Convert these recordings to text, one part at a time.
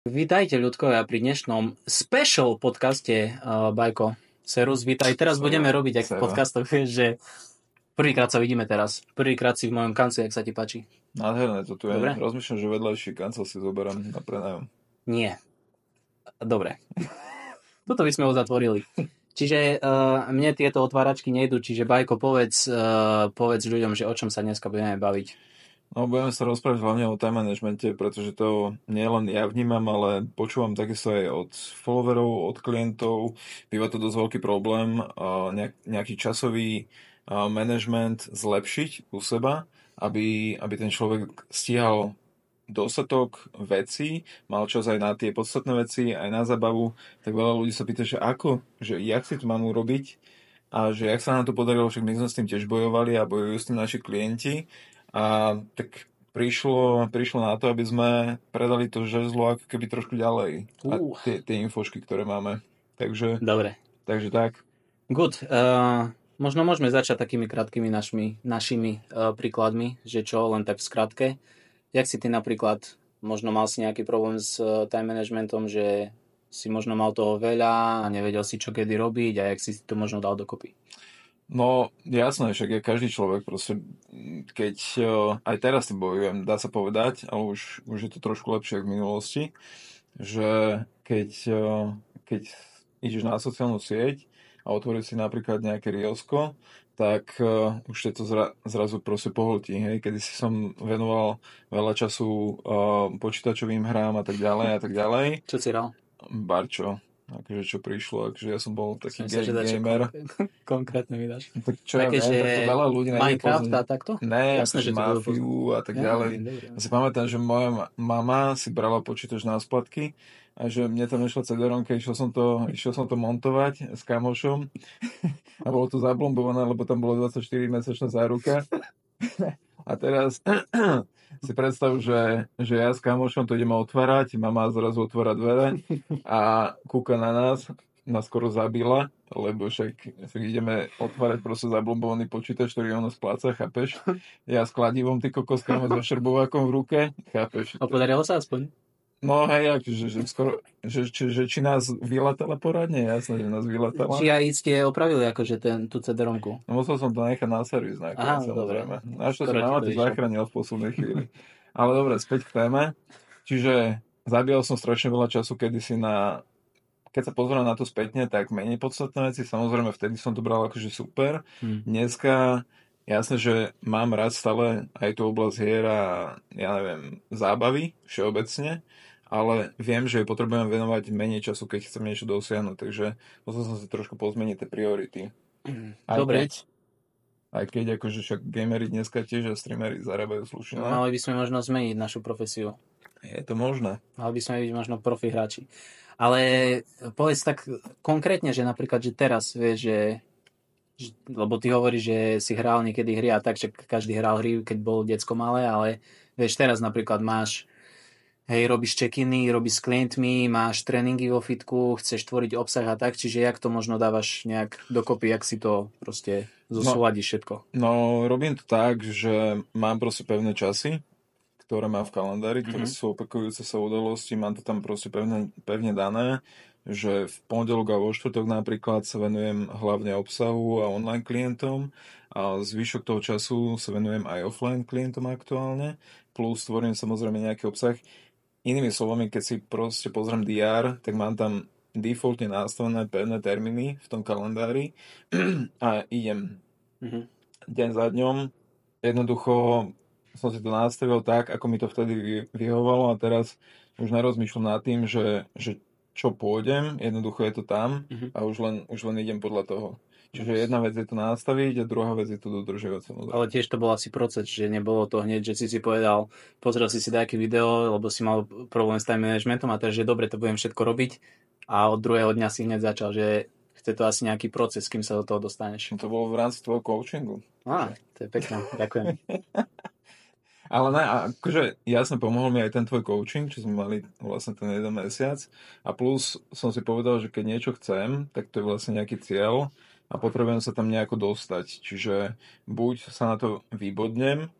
Vítajte ľudkovia pri dnešnom special podcaste, Bajko. Serus, vítaj. Teraz budeme robiť, ak v podcastoch, vieš, že prvýkrát sa vidíme teraz. Prvýkrát si v mojom kancli, ak sa ti páči. Nádherné to tu je. Dobre? Rozmýšľam, že vedľajší kancel si zoberiem na prenájom. Nie. Dobre. Toto by sme uzatvorili. Čiže mne tieto otváračky nejdú, čiže Bajko, povedz ľuďom, že o čom sa dneska budeme baviť. No, budeme sa rozprávať hlavne o time managemente, pretože to nie len ja vnímam, ale počúvam takisto aj od followerov, od klientov. Býva to dosť veľký problém nejaký časový management zlepšiť u seba, aby ten človek stíhal dostatok vecí, mal čas aj na tie podstatné veci, aj na zábavu. Tak veľa ľudí sa pýta, že ako, že jak si to mám urobiť a že jak sa nám to podarilo, však my sme s tým tiež bojovali a bojujú s tým naši klienti. A tak prišlo na to, aby sme predali to žezlo ako keby trošku ďalej. A tie infošky, ktoré máme. Takže, Dobre. Takže tak. Good. Možno môžeme začať takými krátkými našimi príkladmi, že čo, len tak v skratke. Jak si ty napríklad, možno mal si nejaký problém s time managementom, že si možno mal toho veľa a nevedel si, čo kedy robiť a jak si to možno dal dokopy? No, jasné, však je každý človek proste, keď aj teraz si bojujem, dá sa povedať, ale už je to trošku lepšie ako v minulosti, že keď ideš na sociálnu sieť a otvoríš si napríklad nejaké Reelsko, tak už je to zrazu proste pohltí, hej, kedy si som venoval veľa času počítačovým hrám a tak ďalej. Čo si hral? Barčo. Akože čo prišlo, akože ja som bol taký gamer. Konkrétne mi dáš. Tak čo ja viem, tak to veľa ľudí Minecraft a takto? Ne, akože Mafiu a tak ďalej. Ja si pamätám, že moja mama si brala počítač na splatky a že mne tam nešla CD-romka, išiel som to montovať s kamošom a bolo to zablombované, lebo tam bolo 24-mesačná záruka. A teraz si predstav, že ja s kamošom to ideme otvárať, mama zrazu otvára dvere a kúka na nás skoro zabila, lebo však ideme otvárať proste zablombovaný počítač, ktorý ono spláca, chápeš? Ja s kladivom, ty kokos, kámo, so šrbovákom v ruke, chápeš? A podarilo sa aspoň? No hej, akože skoro, že či nás vylatala poradne, jasné, že nás vylatala. Či aj ste opravili akože tú CD-romku? No musel som to nechať na servis, samozrejme. Až to som mama to zachránil v poslednej chvíli. Ale dobre, späť k téme. Čiže zabíjal som strašne veľa času kedysi keď sa pozerám na to spätne, tak menej podstatné veci. Samozrejme, vtedy som to bral akože super. Dneska, jasné, že mám rád stále aj tú oblasť hier a ja neviem, zábavy všeobecne, ale viem, že potrebujem venovať menej času, keď chcem niečo dosiahnuť, takže musel som si trošku pozmeniť tie priority. Dobre. Aj keď akože však gamery dneska tiež a streamery zarábajú slušne. No, mali by sme možno zmeniť našu profesiu. Je to možné. Mali by sme byť možno profi hráči. Ale povedz tak konkrétne, že napríklad, že teraz, vieš, lebo ty hovoríš, že si hral niekedy hry a tak, že každý hral hry, keď bol decko malé, ale vieš, teraz napríklad robíš check-iny, robíš s klientmi, máš tréningy vo fitku, chceš tvoriť obsah a tak, čiže jak to možno dávaš nejak dokopy, jak si to proste zosúladíš všetko? No, robím to tak, že mám proste pevné časy, ktoré mám v kalendári, ktoré sú opakujúce sa udalosti, mám to tam proste pevne dané, že v pondelok a vo štvrtok napríklad sa venujem hlavne obsahu a online klientom a zvyšok toho času sa venujem aj offline klientom aktuálne, plus tvorím samozrejme nejaký obsah. Inými slovami, keď si proste pozriem DR, tak mám tam defaultne nastavené pevné termíny v tom kalendári a idem deň za dňom. Jednoducho som si to nastavil tak, ako mi to vtedy vyhovalo a teraz už nerozmýšľam nad tým, že čo pôjdem, jednoducho je to tam a už len idem podľa toho. Čiže jedna vec je to nastaviť a druhá vec je to dodržiavať samozrejme. Ale tiež to bol asi proces, že nebolo to hneď, že si povedal, pozrel si nejaké video, lebo si mal problém s time managementom a teraz, že dobre, to budem všetko robiť a od druhého dňa si hneď začal, že chce to asi nejaký proces, kým sa do toho dostaneš. To bolo v rámci tvojho coachingu. To je pekné, ďakujem. Ale ne, akože jasne pomohol mi aj ten tvoj coaching, čo sme mali vlastne ten jeden mesiac a plus som si povedal, že keď niečo chcem, tak to je vlastne nejaký cieľ a potrebujem sa tam nejako dostať. Čiže buď sa na to vybodnem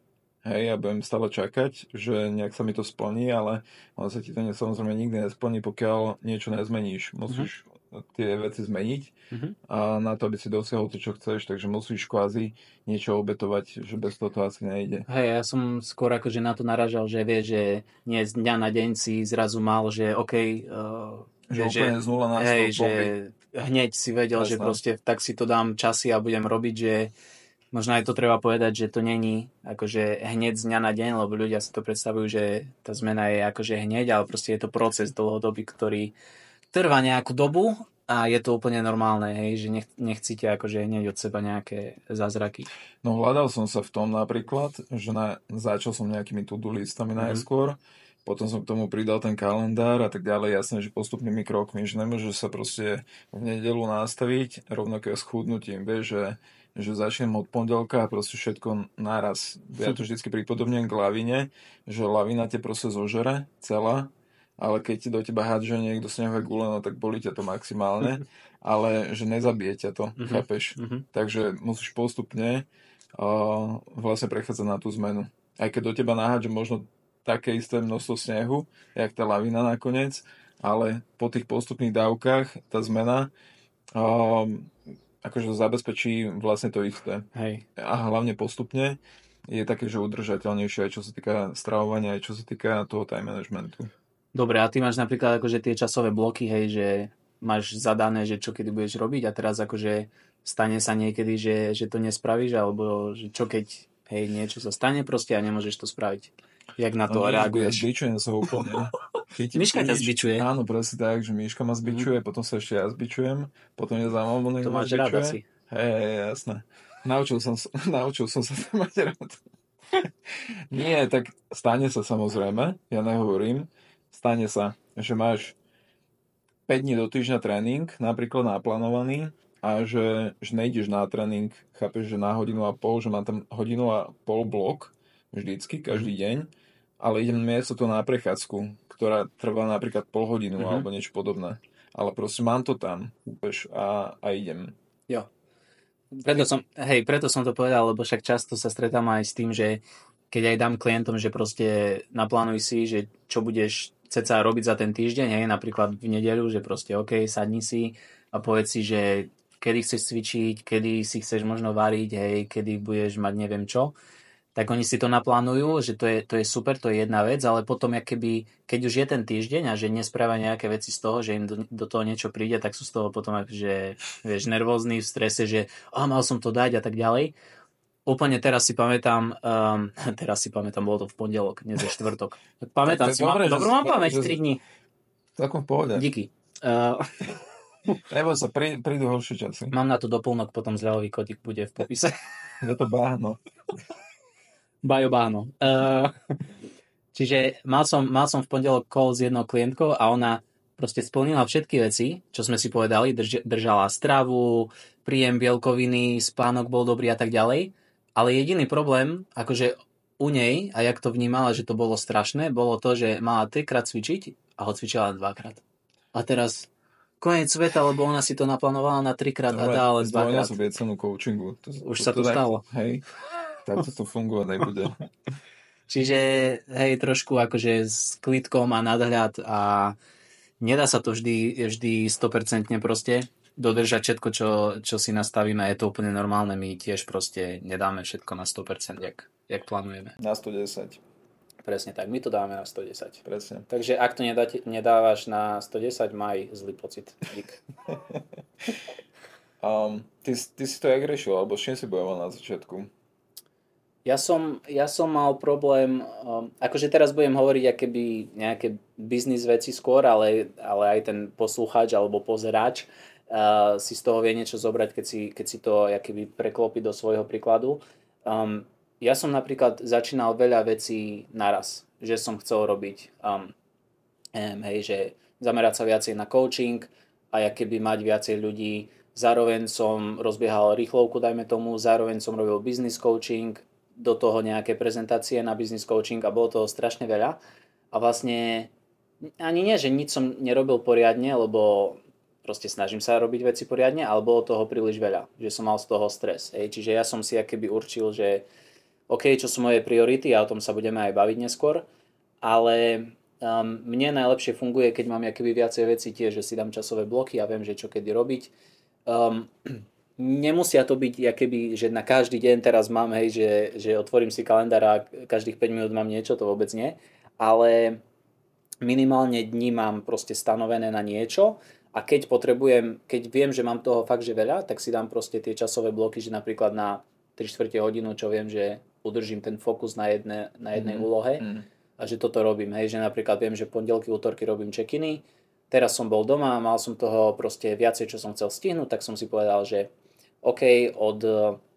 hej, ja budem stále čakať, že nejak sa mi to splní, ale on sa ti to samozrejme nikdy nesplní, pokiaľ niečo nezmeníš. Mhm. Musíš tie veci zmeniť Mhm. a na to, aby si dosiahol to, čo chceš, takže musíš kvázi niečo obetovať, že bez toho to asi nejde. Hej, ja som skôr akože na to naražal, že vie, že nie z dňa na deň si zrazu mal, že OK, Že úplne z nula na 100 hej, že bomby. hneď si vedel, že Presne. proste tak si to dám časy a budem robiť, že možno aj to treba povedať, že to není akože hneď z dňa na deň, lebo ľudia si to predstavujú, že tá zmena je akože hneď, ale proste je to proces dlhodobý, ktorý trvá nejakú dobu a je to úplne normálne, hej, že nechcíte akože hneď od seba nejaké zázraky. No hľadal som sa v tom napríklad, že začal som nejakými to-do listami najskôr, potom som k tomu pridal ten kalendár a tak ďalej, jasné, že postupnými krokmi, že nemôžeš sa proste v nedeľu nastaviť rovnako s chudnutím, vieš, že začnem od pondelka a proste všetko naraz. Ja to vždycky pripodobňujem k lavine, že lavina te proste zožere celá, ale keď do teba hádže niekto snehové gule, no tak bolí ťa to maximálne, ale že nezabije ťa to, chápeš? Takže musíš postupne vlastne prechádzať na tú zmenu. Aj keď do teba nahádže možno také isté množstvo snehu, jak tá lavina nakoniec, ale po tých postupných dávkach tá zmena akože zabezpečí vlastne to isté. Hej. A hlavne postupne je také, že udržateľnejšie aj čo sa týka stravovania, aj čo sa týka toho time managementu. Dobre, a ty máš napríklad akože tie časové bloky, hej, že máš zadané, že čo kedy budeš robiť a teraz akože stane sa niekedy, že to nespravíš, alebo že čo keď, hej, niečo sa stane proste a nemôžeš to spraviť. Jak na to reaguješ? Zbičujem sa úplne. Miška ťa zbičuje. Áno, presne tak, že Miška ma zbičuje, potom sa ešte ja zbičujem, potom je za mnou, To máš rád asi. Hej, jasné. Naučil som sa to mať rád. Nie, tak stane sa samozrejme, ja nehovorím, stane sa, že máš 5 dní do týždňa tréning, napríklad naplánovaný, a že nejdeš na tréning, chápeš, že na hodinu a pol, že mám tam hodinu a pol blok, vždycky, každý deň, ale idem miesto to na prechádzku, ktorá trvá napríklad pol hodinu alebo niečo podobné. Ale proste mám to tam, vieš, a idem. Jo. Preto som to povedal, lebo však často sa stretám aj s tým, že keď aj dám klientom, že proste naplánuj si, že čo budeš cca robiť za ten týždeň, hej, napríklad v nedeľu, že proste OK, sadni si a povedz si, že kedy chceš cvičiť, kedy si chceš možno variť, hej, kedy budeš mať neviem čo, tak oni si to naplánujú, že to je super, to je jedna vec, ale potom keď už je ten týždeň a že nespravia nejaké veci z toho, že im do toho niečo príde, tak sú z toho potom akože, vieš, nervózny, v strese, že mal som to dať a tak ďalej. Úplne teraz si pamätám, bolo to v pondelok, dnes je štvrtok. Pamätám si, dobrú mám pamäť, 3 dní. Takom pohode. Díky. Neboj sa, prídu horšie časy. Mám na to doplnok, potom zľavový kódik bude v popise. Je to báhno. Bajo báno. Čiže mal som v pondelok call s jednou klientkou a ona proste splnila všetky veci, čo sme si povedali, držala stravu, príjem bielkoviny, spánok bol dobrý a tak ďalej. Ale jediný problém, akože u nej, a jak to vnímala, že to bolo strašné, bolo to, že mala 3-krát cvičiť a ho cvičila 2-krát. A teraz koniec sveta, lebo ona si to naplánovala na 3-krát a dala 2-krát. Zdvojnásobiť cenu coachingu. Už sa to stalo. Hej, tak to fungovať nebude. Čiže hej, trošku akože s klidkom a nadhľad a nedá sa to vždy 100% proste dodržať všetko, čo si nastavíme. Je to úplne normálne, my tiež proste nedáme všetko na 100%, jak plánujeme. Na 110. Presne tak, my to dáme na 110. Presne. Takže ak to nedávaš na 110, maj zlý pocit. Dík. Ty si to jak riešil, alebo s čím si bojoval na začiatku? Ja som mal problém, akože teraz budem hovoriť akéby nejaké biznis veci skôr, ale aj ten poslucháč alebo pozeráč si z toho vie niečo zobrať, keď si to akéby preklopí do svojho príkladu. Ja som napríklad začínal veľa vecí naraz, že som chcel robiť, že zamerať sa viacej na coaching a akéby mať viacej ľudí. Zároveň som rozbiehal rýchlovku, dajme tomu, zároveň som robil business coaching, do toho nejaké prezentácie na business coaching a bolo toho strašne veľa. A vlastne ani nie, že nič som nerobil poriadne, lebo proste snažím sa robiť veci poriadne, ale bolo toho príliš veľa, že som mal z toho stres. Čiže ja som si akéby určil, že OK, čo sú moje priority a o tom sa budeme aj baviť neskôr, ale mne najlepšie funguje, keď mám akoby viacej veci tiež, že si dám časové bloky a viem, že čo kedy robiť. Nemusia to byť, akoby, že na každý deň teraz mám, hej, že otvorím si kalendár a každých 5 minút mám niečo, to vôbec nie, ale minimálne dní mám proste stanovené na niečo a keď potrebujem, keď viem, že mám toho fakt, že veľa, tak si dám proste tie časové bloky, že napríklad na 3/4 hodinu, čo viem, že udržím ten fokus na jednej úlohe a že toto robím, hej, že napríklad viem, že pondelky, útorky robím check-iny, teraz som bol doma a mal som toho proste viacej, čo som chcel stihnúť, tak som si povedal, že OK, od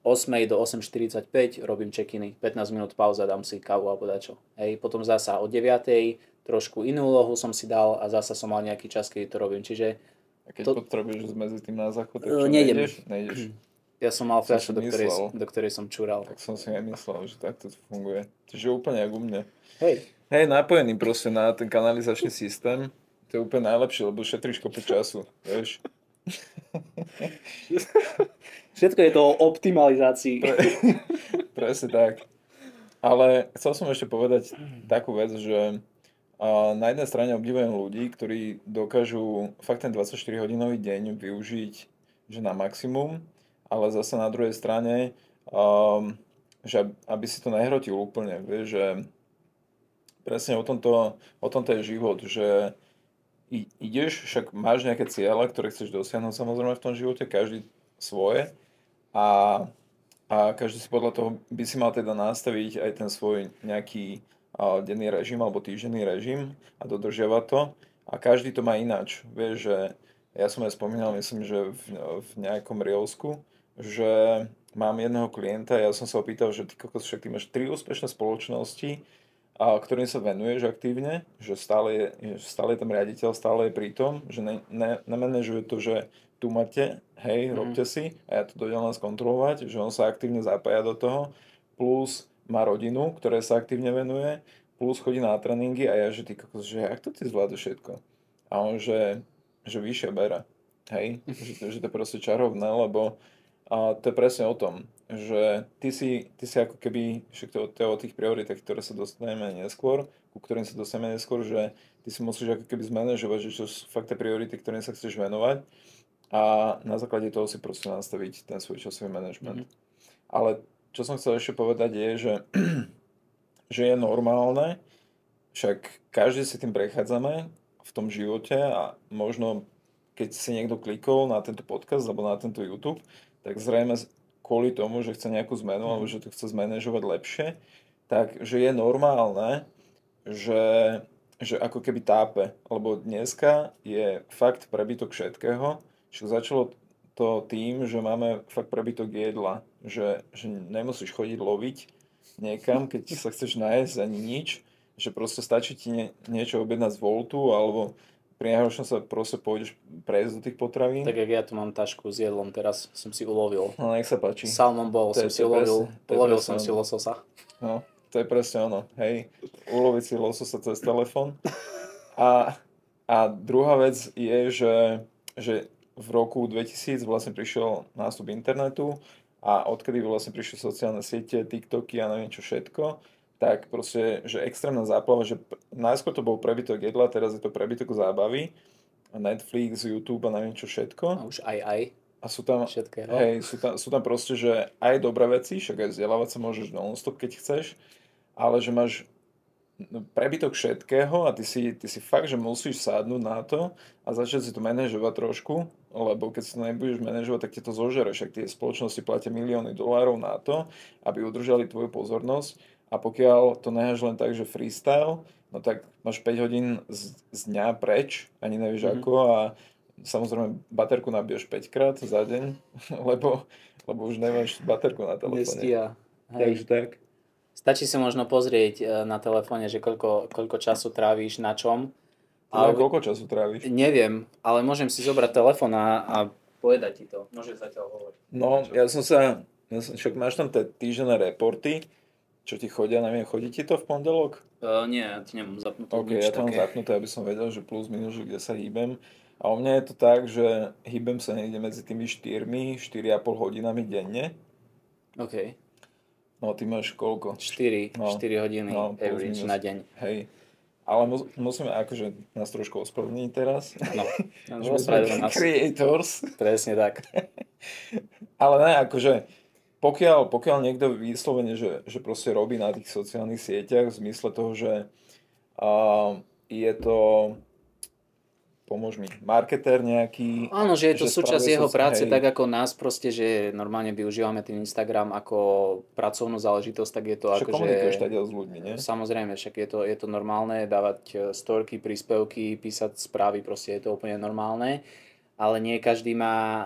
8 do 8:45 robím check-iny, 15 minút pauza, dám si kávu alebo dačo. Hej, potom zasa od 9 trošku inú úlohu som si dal a zasa som mal nejaký čas, kedy to robím. Čiže a keď potrebuješ zmedziť tým na záchod, tak čo, nejdeš? Nejdeš. Ja som mal fľašu, do ktorej som čural. Tak som si aj myslel, že takto to funguje. Čiže úplne ako u mňa. Hej, napojený proste na ten kanalizačný systém, to je úplne najlepšie, lebo šetríš kopu času, vieš. Všetko je to o optimalizácii. Presne tak. Ale chcel som ešte povedať takú vec, že na jednej strane obdivujem ľudí, ktorí dokážu fakt ten 24-hodinový deň využiť že na maximum, ale zase na druhej strane, že aby si to nehrotil úplne, vieš, že presne o tomto je život, že ideš, však máš nejaké ciele, ktoré chceš dosiahnuť samozrejme v tom živote, každý svoje a každý si podľa toho by si mal teda nastaviť aj ten svoj nejaký denný režim alebo týždenný režim a dodržiavať to a každý to má ináč. Vieš, že ja som aj spomínal, myslím, že v nejakom Reelsku, že mám jedného klienta, ja som sa opýtal, že ty kokos, však ty máš 3 úspešné spoločnosti, ktorým sa venuješ aktívne, že stále je tam riaditeľ, stále je pri tom, že nemenežuje to, že tu máte, hej, robte si a ja to dojdem len skontrolovať, že on sa aktívne zapája do toho, plus má rodinu, ktoré sa aktívne venuje, plus chodí na tréningy a ja, že ty kokos, že jak to ty zvládaš všetko? A on, že vyššia bera, hej, že to je proste čarovné, lebo to je presne o tom, že ty si ako keby, však to je o tých prioritách, ktoré sa dostaneme neskôr, ku ktorým sa dostaneme neskôr, že ty si musíš ako keby zmanéžovať, že čo sú fakt tie priority, ktorým sa chceš venovať a na základe toho si proste nastaviť ten svoj časový manažment. Ale čo som chcel ešte povedať je, že je normálne, však každý si tým prechádzame v tom živote a možno keď si niekto klikol na tento podcast alebo na tento YouTube, tak zrejme kvôli tomu, že chce nejakú zmenu alebo že to chce zmanéžovať lepšie, takže je normálne, že ako keby tápe. Lebo dneska je fakt prebytok všetkého. Že začalo to tým, že máme fakt prebytok jedla. Že nemusíš chodiť loviť niekam, keď sa chceš nájsť ani nič. Že proste stačí ti niečo objednať z Voltu alebo pri najhoršom sa proste pôjdeš prejsť do tých potravín. Tak jak ja tu mám tašku s jedlom, teraz som si ulovil. No nech sa páči. Salmon bol som si ulovil, ulovil som si lososa. No, to je presne ono, hej. Uloviť si lososa cez telefón. A druhá vec je, že v roku 2000 vlastne prišiel nástup internetu a odkedy vlastne prišli sociálne siete, TikToky a neviem čo všetko, tak proste, že extrémna záplava, že najskôr to bol prebytok jedla, teraz je to prebytok zábavy, Netflix, YouTube a neviem čo všetko. A už aj. A sú tam, hej, sú tam proste, že aj dobré veci, však aj vzdelávať sa môžeš non-stop, keď chceš, ale že máš prebytok všetkého a ty si fakt, že musíš sadnúť na to a začať si to manažovať trošku, lebo keď si to nebudeš manažovať, tak ti to zožere, však tie spoločnosti platia milióny dolárov na to, aby udržali tvoju pozornosť. A pokiaľ to necháš len tak, že freestyle, no tak máš 5 hodín z dňa preč, ani nevieš ako a samozrejme baterku nabiješ 5 krát za deň, lebo už nemáš baterku na telefóne. Nestia. Takže tak. Stačí si možno pozrieť na telefóne, že koľko času trávíš na čom. Ale koľko času trávíš? Neviem, ale môžem si zobrať telefón a povedať ti to. Môžeš zatiaľ hovoriť. No, však máš tam tie týždenné reporty, čo ti chodia, neviem, chodí ti to v pondelok? Nie, ti nemám zapnuté. OK, ja to mám zapnuté, aby som vedel, že plus minus, že kde sa hýbem. A u mňa je to tak, že hýbem sa niekde medzi tými 4,5 hodinami denne. OK. No, ty máš koľko? 4 No, 4 hodiny no, plus average minus. na deň. Hej. Ale musíme akože nás trošku ospravedlniť teraz. No, že my sme ospravedlňujem nás. creators. Presne tak. Ale ne, akože pokiaľ niekto vyslovene, že proste robí na tých sociálnych sieťach v zmysle toho, že je to, pomôž mi, marketér nejaký. Áno, že je to súčasť jeho práce, hej. tak ako nás proste, že normálne využívame ten Instagram ako pracovnú záležitosť, tak je to Však ako, komunikuješ že... tady s ľuďmi, nie? Samozrejme, však je to normálne dávať storky, príspevky, písať správy, proste je to úplne normálne, ale nie každý má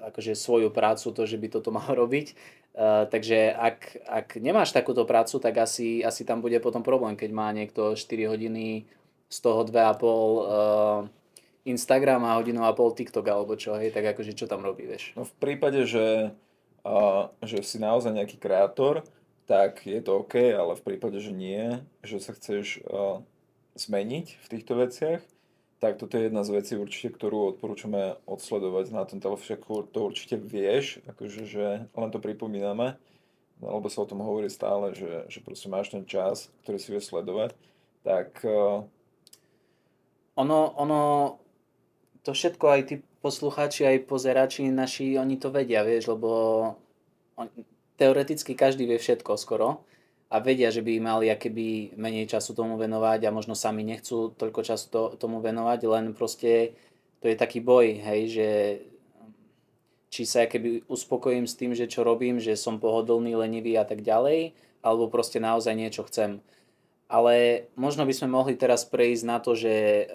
akože svoju prácu, to, že by toto mal robiť. Takže ak nemáš takúto prácu, tak asi tam bude potom problém, keď má niekto 4 hodiny, z toho 2,5 Instagram a 1,5 hodinu TikTok alebo čo, hej, tak akože čo tam robí, vieš. No v prípade, že si naozaj nejaký kreator, tak je to OK, ale v prípade, že nie, že sa chceš zmeniť v týchto veciach, tak toto je jedna z vecí určite, ktorú odporúčame odsledovať na tom telefóne. To určite vieš, akože, že len to pripomíname, lebo sa o tom hovorí stále, že proste máš ten čas, ktorý si vieš sledovať, tak... Ono, to všetko aj tí poslucháči, aj pozerači naši, oni to vedia, vieš, lebo teoreticky každý vie všetko skoro a vedia, že by mali akéby menej času tomu venovať a možno sami nechcú toľko času tomu venovať, len proste to je taký boj, hej, že či sa akéby uspokojím s tým, že čo robím, že som pohodlný, lenivý a tak ďalej, alebo proste naozaj niečo chcem. Ale možno by sme mohli teraz prejsť na to, že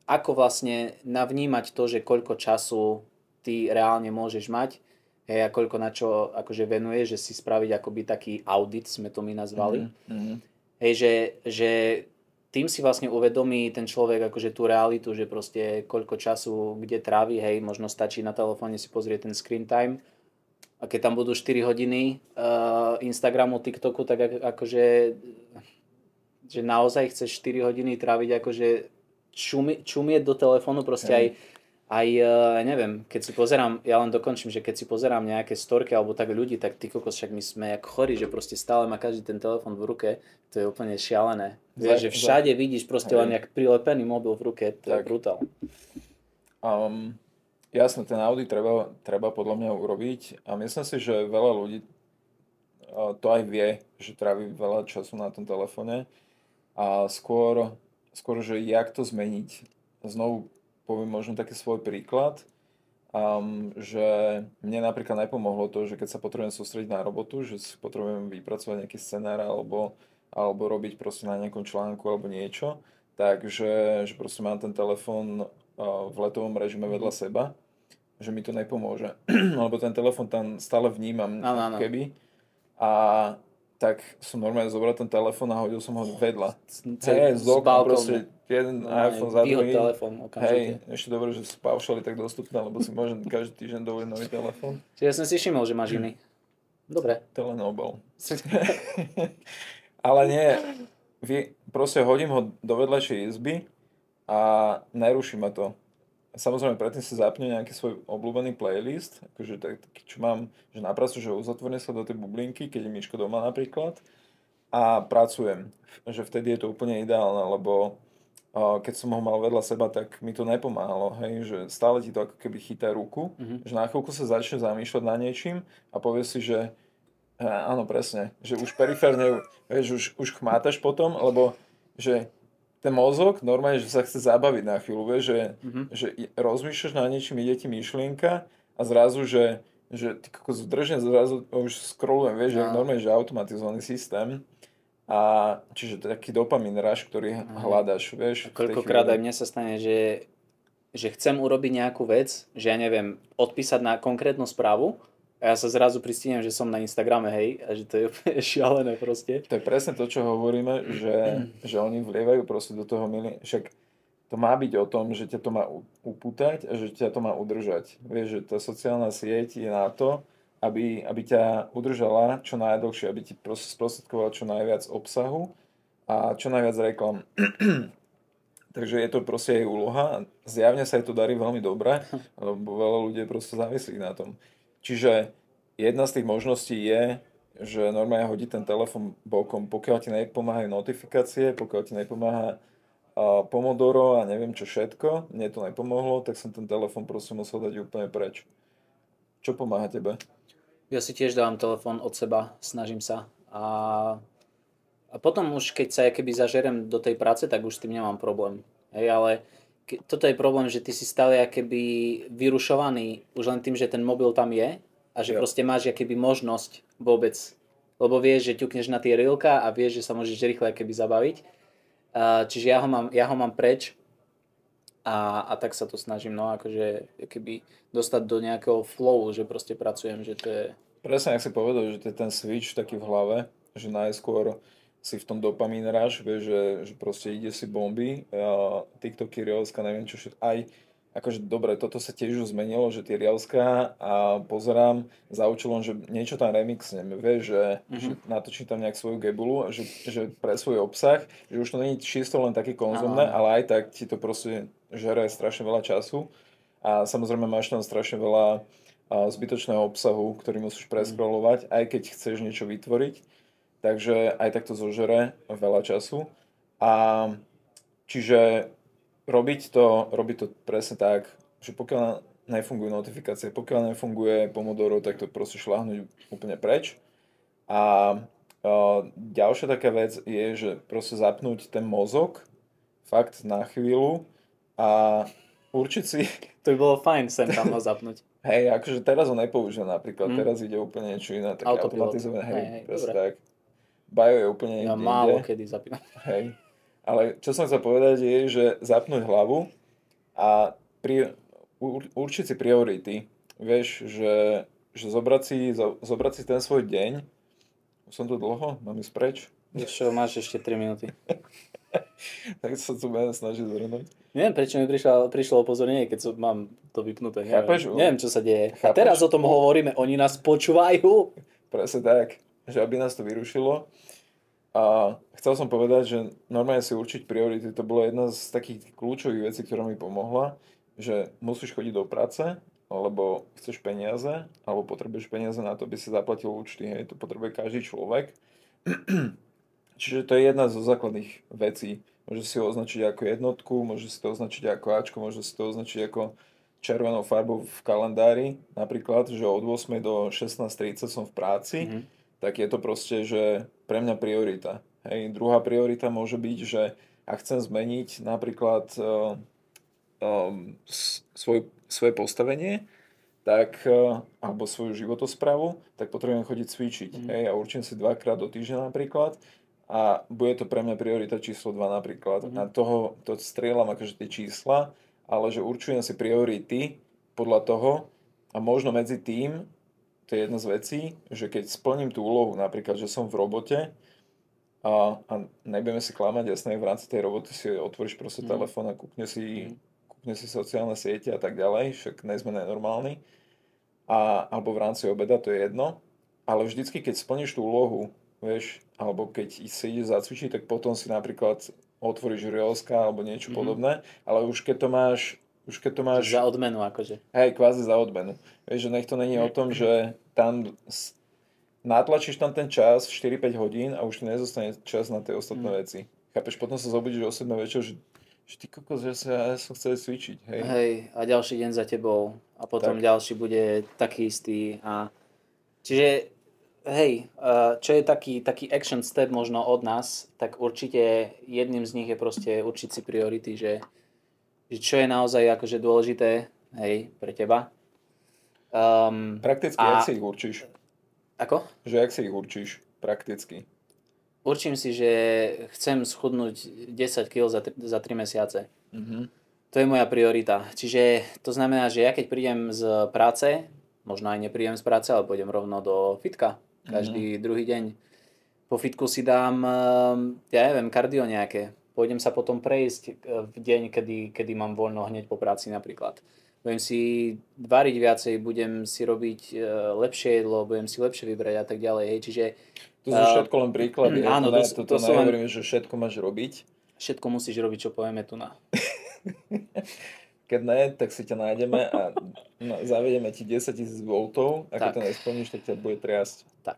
ako vlastne navnímať to, že koľko času ty reálne môžeš mať, hej, a koľko na čo akože venuješ, že si spraviť akoby taký audit, sme to my nazvali. Hej, že tým si vlastne uvedomí ten človek akože tú realitu, že proste koľko času kde trávi, hej, možno stačí na telefóne si pozrieť ten screen time. A keď tam budú 4 hodiny Instagramu, TikToku, tak akože že naozaj chceš 4 hodiny tráviť akože čumieť do telefónu, proste aj neviem, keď si pozerám, ja len dokončím, že keď si pozerám nejaké storky alebo tak ľudí, tak ty kokos, však my sme jak chorí, že proste stále má každý ten telefón v ruke, to je úplne šialené. Vieš, že všade vidíš proste len jak prilepený mobil v ruke, to je brutál. Jasne, ten audit treba podľa mňa urobiť a myslím si, že veľa ľudí to aj vie, že trávi veľa času na tom telefóne a skôr, že jak to zmeniť. Znovu poviem možno taký svoj príklad, že mne napríklad nepomohlo to, že keď sa potrebujem sústrediť na robotu, že si potrebujem vypracovať nejaký scenár alebo robiť proste na nejakom článku alebo niečo, takže že proste mám ten telefón v letovom režime vedľa seba, že mi to nepomôže. Lebo ten telefón tam stále vnímam, keby. A tak som normálne zobral ten telefón a hodil som ho vedľa. Hej, z okna proste jeden iPhone za druhý. Hej, ešte dobre, že sú paušali tak dostupné, lebo si môžem každý týždeň dovoliť nový telefón. Čiže ja som si všimol, že máš iný. Dobre. To len obal. Ale nie, proste hodím ho do vedľajšej izby a neruší ma to. Samozrejme, predtým si zapnem nejaký svoj obľúbený playlist, akože taký, čo mám, že na pracu, že uzatvorím sa do tej bublinky, keď je Miško doma napríklad, a pracujem. Že vtedy je to úplne ideálne, lebo keď som ho mal vedľa seba, tak mi to nepomáhalo, hej, že stále ti to ako keby chytá ruku, že na chvíľku sa začne zamýšľať nad niečím a povie si, že áno, presne, že už periférne, vieš, už chmátaš potom, lebo že ten mozog normálne, že sa chce zabaviť na chvíľu, vieš, že rozmýšľaš na niečím, ide ti myšlienka a zrazu, že ty kokos držne, zrazu už scrollujem, vieš, že normálne, že automatizovaný systém. A čiže taký dopamin rush, ktorý hľadaš, vieš. Koľkokrát aj mne sa stane, že chcem urobiť nejakú vec, že ja neviem, odpísať na konkrétnu správu, a ja sa zrazu pristínem, že som na Instagrame, hej, a že to je úplne šialené proste. To je presne to, čo hovoríme, že oni vlievajú proste do toho však to má byť o tom, že ťa to má upútať a že ťa to má udržať. Vieš, že tá sociálna sieť je na to, aby ťa udržala čo najdlhšie, aby ti proste sprostredkovala čo najviac obsahu a čo najviac reklam. Takže je to proste jej úloha. Zjavne sa jej to darí veľmi dobre, lebo veľa ľudí je proste závislých na tom. Čiže jedna z tých možností je, že normálne hodí ten telefon bokom, pokiaľ ti nepomáhajú notifikácie, pokiaľ ti nepomáha Pomodoro a neviem čo všetko, mne to nepomohlo, tak som ten telefon proste musel dať úplne preč. Čo pomáha tebe? Ja si tiež dávam telefón od seba, snažím sa. A potom už keď sa keby zažerem do tej práce, tak už s tým nemám problém. Hej, ale toto je problém, že ty si stále keby vyrušovaný už len tým, že ten mobil tam je a že proste máš keby možnosť vôbec, lebo vieš, že ťukneš na tie rilka a vieš, že sa môžeš rýchle keby zabaviť. Čiže ja ho mám preč a tak sa to snažím, no akože keby dostať do nejakého flow, že proste pracujem, že to je... Presne, ak si povedal, že to je ten switch taký v hlave, že najskôr si v tom dopamín rush, vieš, že proste ide si bomby, TikToky, Reelska, neviem čo všetko, aj akože dobre, toto sa tiež už zmenilo, že tie Reelska a pozerám za účelom, že niečo tam remixnem, vieš, že natočím tam nejak svoju gebulu, že pre svoj obsah, že už to nie je čisto len také konzumné, ale aj tak ti to proste žere strašne veľa času a samozrejme máš tam strašne veľa zbytočného obsahu, ktorý musíš preskrolovať, aj keď chceš niečo vytvoriť, takže aj tak to zožere veľa času a čiže robiť to presne tak, že pokiaľ nefungujú notifikácie, pokiaľ nefunguje Pomodoro, tak to proste šľahnúť úplne preč. A ďalšia taká vec je, že proste zapnúť ten mozog fakt na chvíľu a určiť si... To by bolo fajn sem tam ho zapnúť. Hej, akože teraz ho nepoužívam napríklad, teraz ide úplne niečo iné, také automatizované, hej, presne tak. Bajo je úplne ja málo kedy zapínam. Hej. Ale čo som chcel povedať je, že zapnúť hlavu a určiť si priority. Vieš, že zobrať si ten svoj deň. Už som tu dlho? Mám ísť preč? Čo, máš ešte 3 minúty. Tak sa tu budem snažiť zhrnúť. Neviem, prečo mi prišlo upozornenie, keď mám to vypnuté. Neviem, čo sa deje. Chápeš? A teraz o tom hovoríme, oni nás počúvajú. Presne tak, že aby nás to vyrušilo. A chcel som povedať, že normálne si určiť priority, to bola jedna z takých kľúčových vecí, ktorá mi pomohla, že musíš chodiť do práce, alebo chceš peniaze, alebo potrebuješ peniaze na to, aby si zaplatil účty, hej, to potrebuje každý človek. Čiže to je jedna zo základných vecí. Môže si ho označiť ako jednotku, môže si to označiť ako Ačko, môže si to označiť ako červenou farbou v kalendári, napríklad, že od 8 do 16:30 som v práci, tak je to proste, že pre mňa priorita. Hej. Druhá priorita môže byť, že ak chcem zmeniť napríklad svoje postavenie, tak, alebo svoju životosprávu, tak potrebujem chodiť cvičiť. Hej. A určím si 2-krát do týždňa napríklad a bude to pre mňa priorita číslo 2 napríklad. A to strieľam akože tie čísla, ale že určujem si priority podľa toho a možno medzi tým to je jedna z vecí, že keď splním tú úlohu, napríklad, že som v robote a nebudeme si klamať, jasné, v rámci tej roboty si otvoríš proste telefón a kúkne si sociálne siete a tak ďalej, však nejsme nenormálni, alebo v rámci obeda, to je jedno, ale vždycky, keď splníš tú úlohu, vieš, alebo keď si ideš zacvičiť, tak potom si napríklad otvoríš Reelska alebo niečo podobné, ale už keď to máš... Za odmenu akože. Hej, kvázi za odmenu. Vieš, že nech to není o tom, že tam natlačíš tam ten čas 4-5 hodín a už ti nezostane čas na tie ostatné veci. Chápeš, potom sa zobudíš o 7 večer, že ty kokos, ja som chcel cvičiť. Hej, a ďalší deň za tebou a potom tak. Ďalší bude taký istý. Čiže, hej, čo je taký action step možno od nás, tak určite jedným z nich je proste určiť si priority, že čo je naozaj akože dôležité, hej, pre teba. Prakticky, jak si ich určíš? Ako? Že jak si ich určíš, prakticky? Určím si, že chcem schudnúť 10 kg za 3 mesiace. To je moja priorita. Čiže to znamená, že ja keď prídem z práce, možno aj neprídem z práce, ale pôjdem rovno do fitka. Každý druhý deň. Po fitku si dám, ja neviem, kardio nejaké. Pôjdem sa potom prejsť v deň, kedy mám voľno hneď po práci napríklad. Budem si variť viacej, budem si robiť lepšie jedlo, budem si lepšie vybrať a tak ďalej. Hej. Čiže, to sú všetko len príklady. Áno, to nehovorím, že všetko máš robiť. Všetko musíš robiť, čo povieme tu na. Keď ne, tak si ťa nájdeme a No, zavedeme ti 10 000 voltov, ak to Tak, nesplníš, tak ťa bude triasť. tak.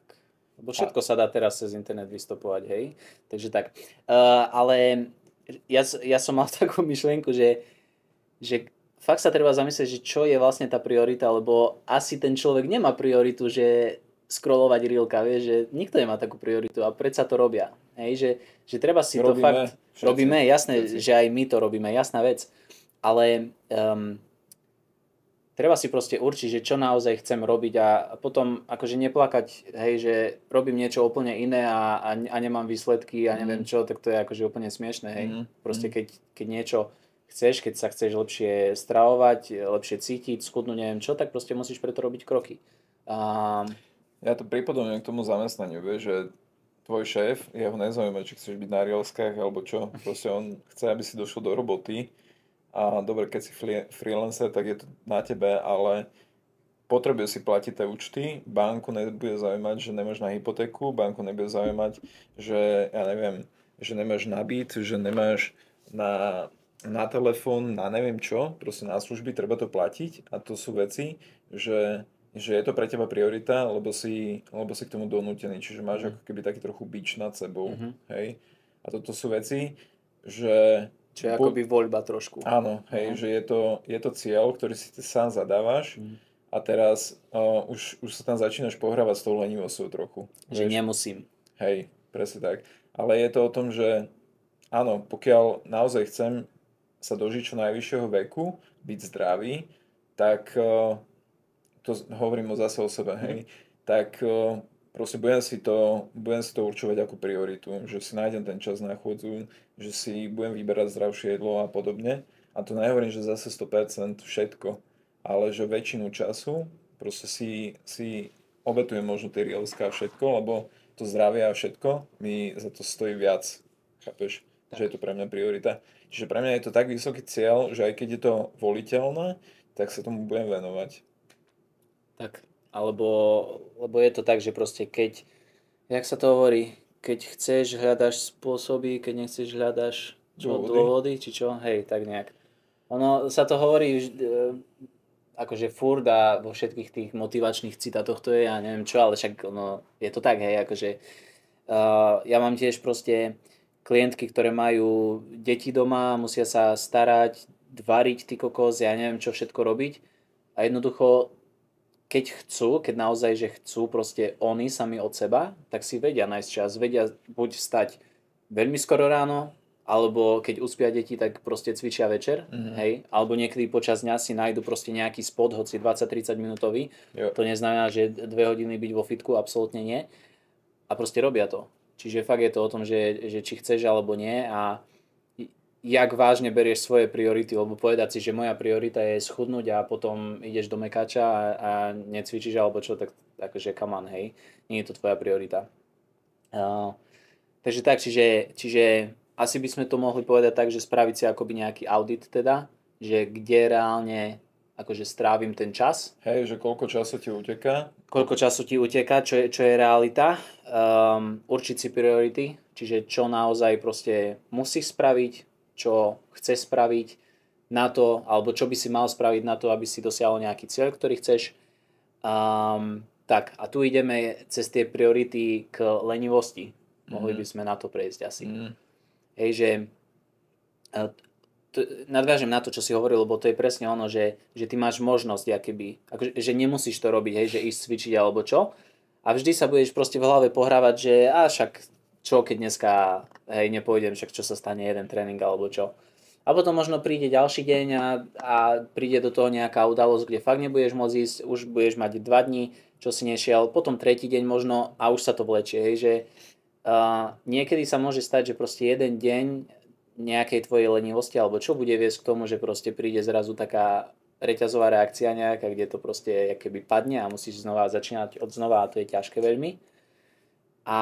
Lebo A, všetko sa dá teraz cez internet vystopovať, hej. Takže tak. Ale ja som mal takú myšlienku, že fakt sa treba zamyslieť, že čo je vlastne tá priorita, lebo asi ten človek nemá prioritu, že scrollovať reelka, vieš, že nikto nemá takú prioritu a predsa to robia. Hej, že treba si to robíme fakt... všetci. Robíme, jasné, Všetci. že aj my to robíme, jasná vec. Ale treba si proste určiť, že čo naozaj chcem robiť a potom akože neplakať, hej, že robím niečo úplne iné a nemám výsledky a neviem čo, tak to je akože úplne smiešné, hej. Proste keď niečo chceš, keď sa chceš lepšie stravovať, lepšie cítiť, schudnúť, neviem čo, tak proste musíš preto robiť kroky. Ja to pripodobňujem k tomu zamestnaniu, vieš, že tvoj šéf, jeho nezaujíma, či chceš byť na Reelskách alebo čo. Proste on chce, aby si došiel do roboty a dobre, keď si freelancer, tak je to na tebe, ale potrebuje si platiť tie účty, banku nebude zaujímať, že nemáš na hypotéku, banku nebude zaujímať, že ja neviem, že nemáš na byt, že nemáš na telefón, na neviem čo, proste na služby, treba to platiť a to sú veci, že je to pre teba priorita, lebo si k tomu donútený, čiže máš ako keby taký trochu bič nad sebou, hej. A toto sú veci, že Čo je akoby voľba trošku. áno, hej, že je to cieľ, ktorý si ty sám zadávaš a teraz už sa tam začínaš pohrávať s tou lenivosťou trochu. Že Vieš? nemusím. Hej, presne tak. Ale je to o tom, že áno, pokiaľ naozaj chcem sa dožiť čo najvyššieho veku, byť zdravý, tak to hovorím zase o sebe, hej, tak proste budem si to určovať ako prioritu, že si nájdem ten čas na chôdzu, že si budem vyberať zdravšie jedlo a podobne. A to nehovorím, že zase 100% všetko, ale že väčšinu času proste si obetujem možno tie reelská a všetko, lebo to zdravie a všetko mi za to stojí viac. Chápeš? Že je to pre mňa priorita. Čiže pre mňa je to tak vysoký cieľ, že aj keď je to voliteľné, tak sa tomu budem venovať. Tak, lebo je to tak, že proste keď, jak sa to hovorí, keď chceš, hľadaš spôsoby, keď nechceš, hľadaš dôvody, či čo, hej, tak nejak. Ono sa to hovorí akože furt a vo všetkých tých motivačných citátoch to je, ja neviem čo, ale však ono, je to tak, hej, akože ja mám tiež proste klientky, ktoré majú deti doma, musia sa starať, variť ty kokos, ja neviem čo všetko robiť a jednoducho keď naozaj, že chcú proste oni sami od seba, tak si vedia nájsť čas, vedia buď vstať veľmi skoro ráno, alebo keď uspia deti, tak proste cvičia večer, hej, alebo niekedy počas dňa si nájdu proste nejaký spot, hoci 20-30 minútový, to neznamená, že 2 hodiny byť vo fitku, absolútne nie, a proste robia to. Čiže fakt je to o tom, že či chceš alebo nie a jak vážne berieš svoje priority, lebo povedať si, že moja priorita je schudnúť a potom ideš do mekača a necvičíš alebo čo, tak akože come on, hej, nie je to tvoja priorita. Takže tak, čiže asi by sme to mohli povedať tak, že spraviť si akoby nejaký audit teda, že kde reálne akože strávim ten čas. Hej, že koľko času ti uteká. Koľko času ti uteká, čo je realita. Určiť si priority, čiže čo naozaj proste musíš spraviť, čo chce spraviť na to, alebo čo by si mal spraviť na to, aby si dosiahol nejaký cieľ, ktorý chceš. Tak, a tu ideme cez tie priority k lenivosti. Mohli by sme na to prejsť asi. Hej, že nadviažem na to, čo si hovoril, lebo to je presne ono, že ty máš možnosť, akože, že nemusíš to robiť, hej, že ísť cvičiť alebo čo. A vždy sa budeš proste v hlave pohrávať, že však čo keď dneska, hej, nepôjdem, však čo sa stane jeden tréning alebo čo. A potom možno príde ďalší deň a príde do toho nejaká udalosť, kde fakt nebudeš môcť ísť, už budeš mať 2 dní, čo si nešiel, potom tretí deň možno a už sa to vlečie, hej, že niekedy sa môže stať, že proste jeden deň nejakej tvojej lenivosti alebo čo bude viesť k tomu, že proste príde zrazu taká reťazová reakcia nejaká, kde to proste keby padne a musíš znova začínať od znova a to je ťažké veľmi. A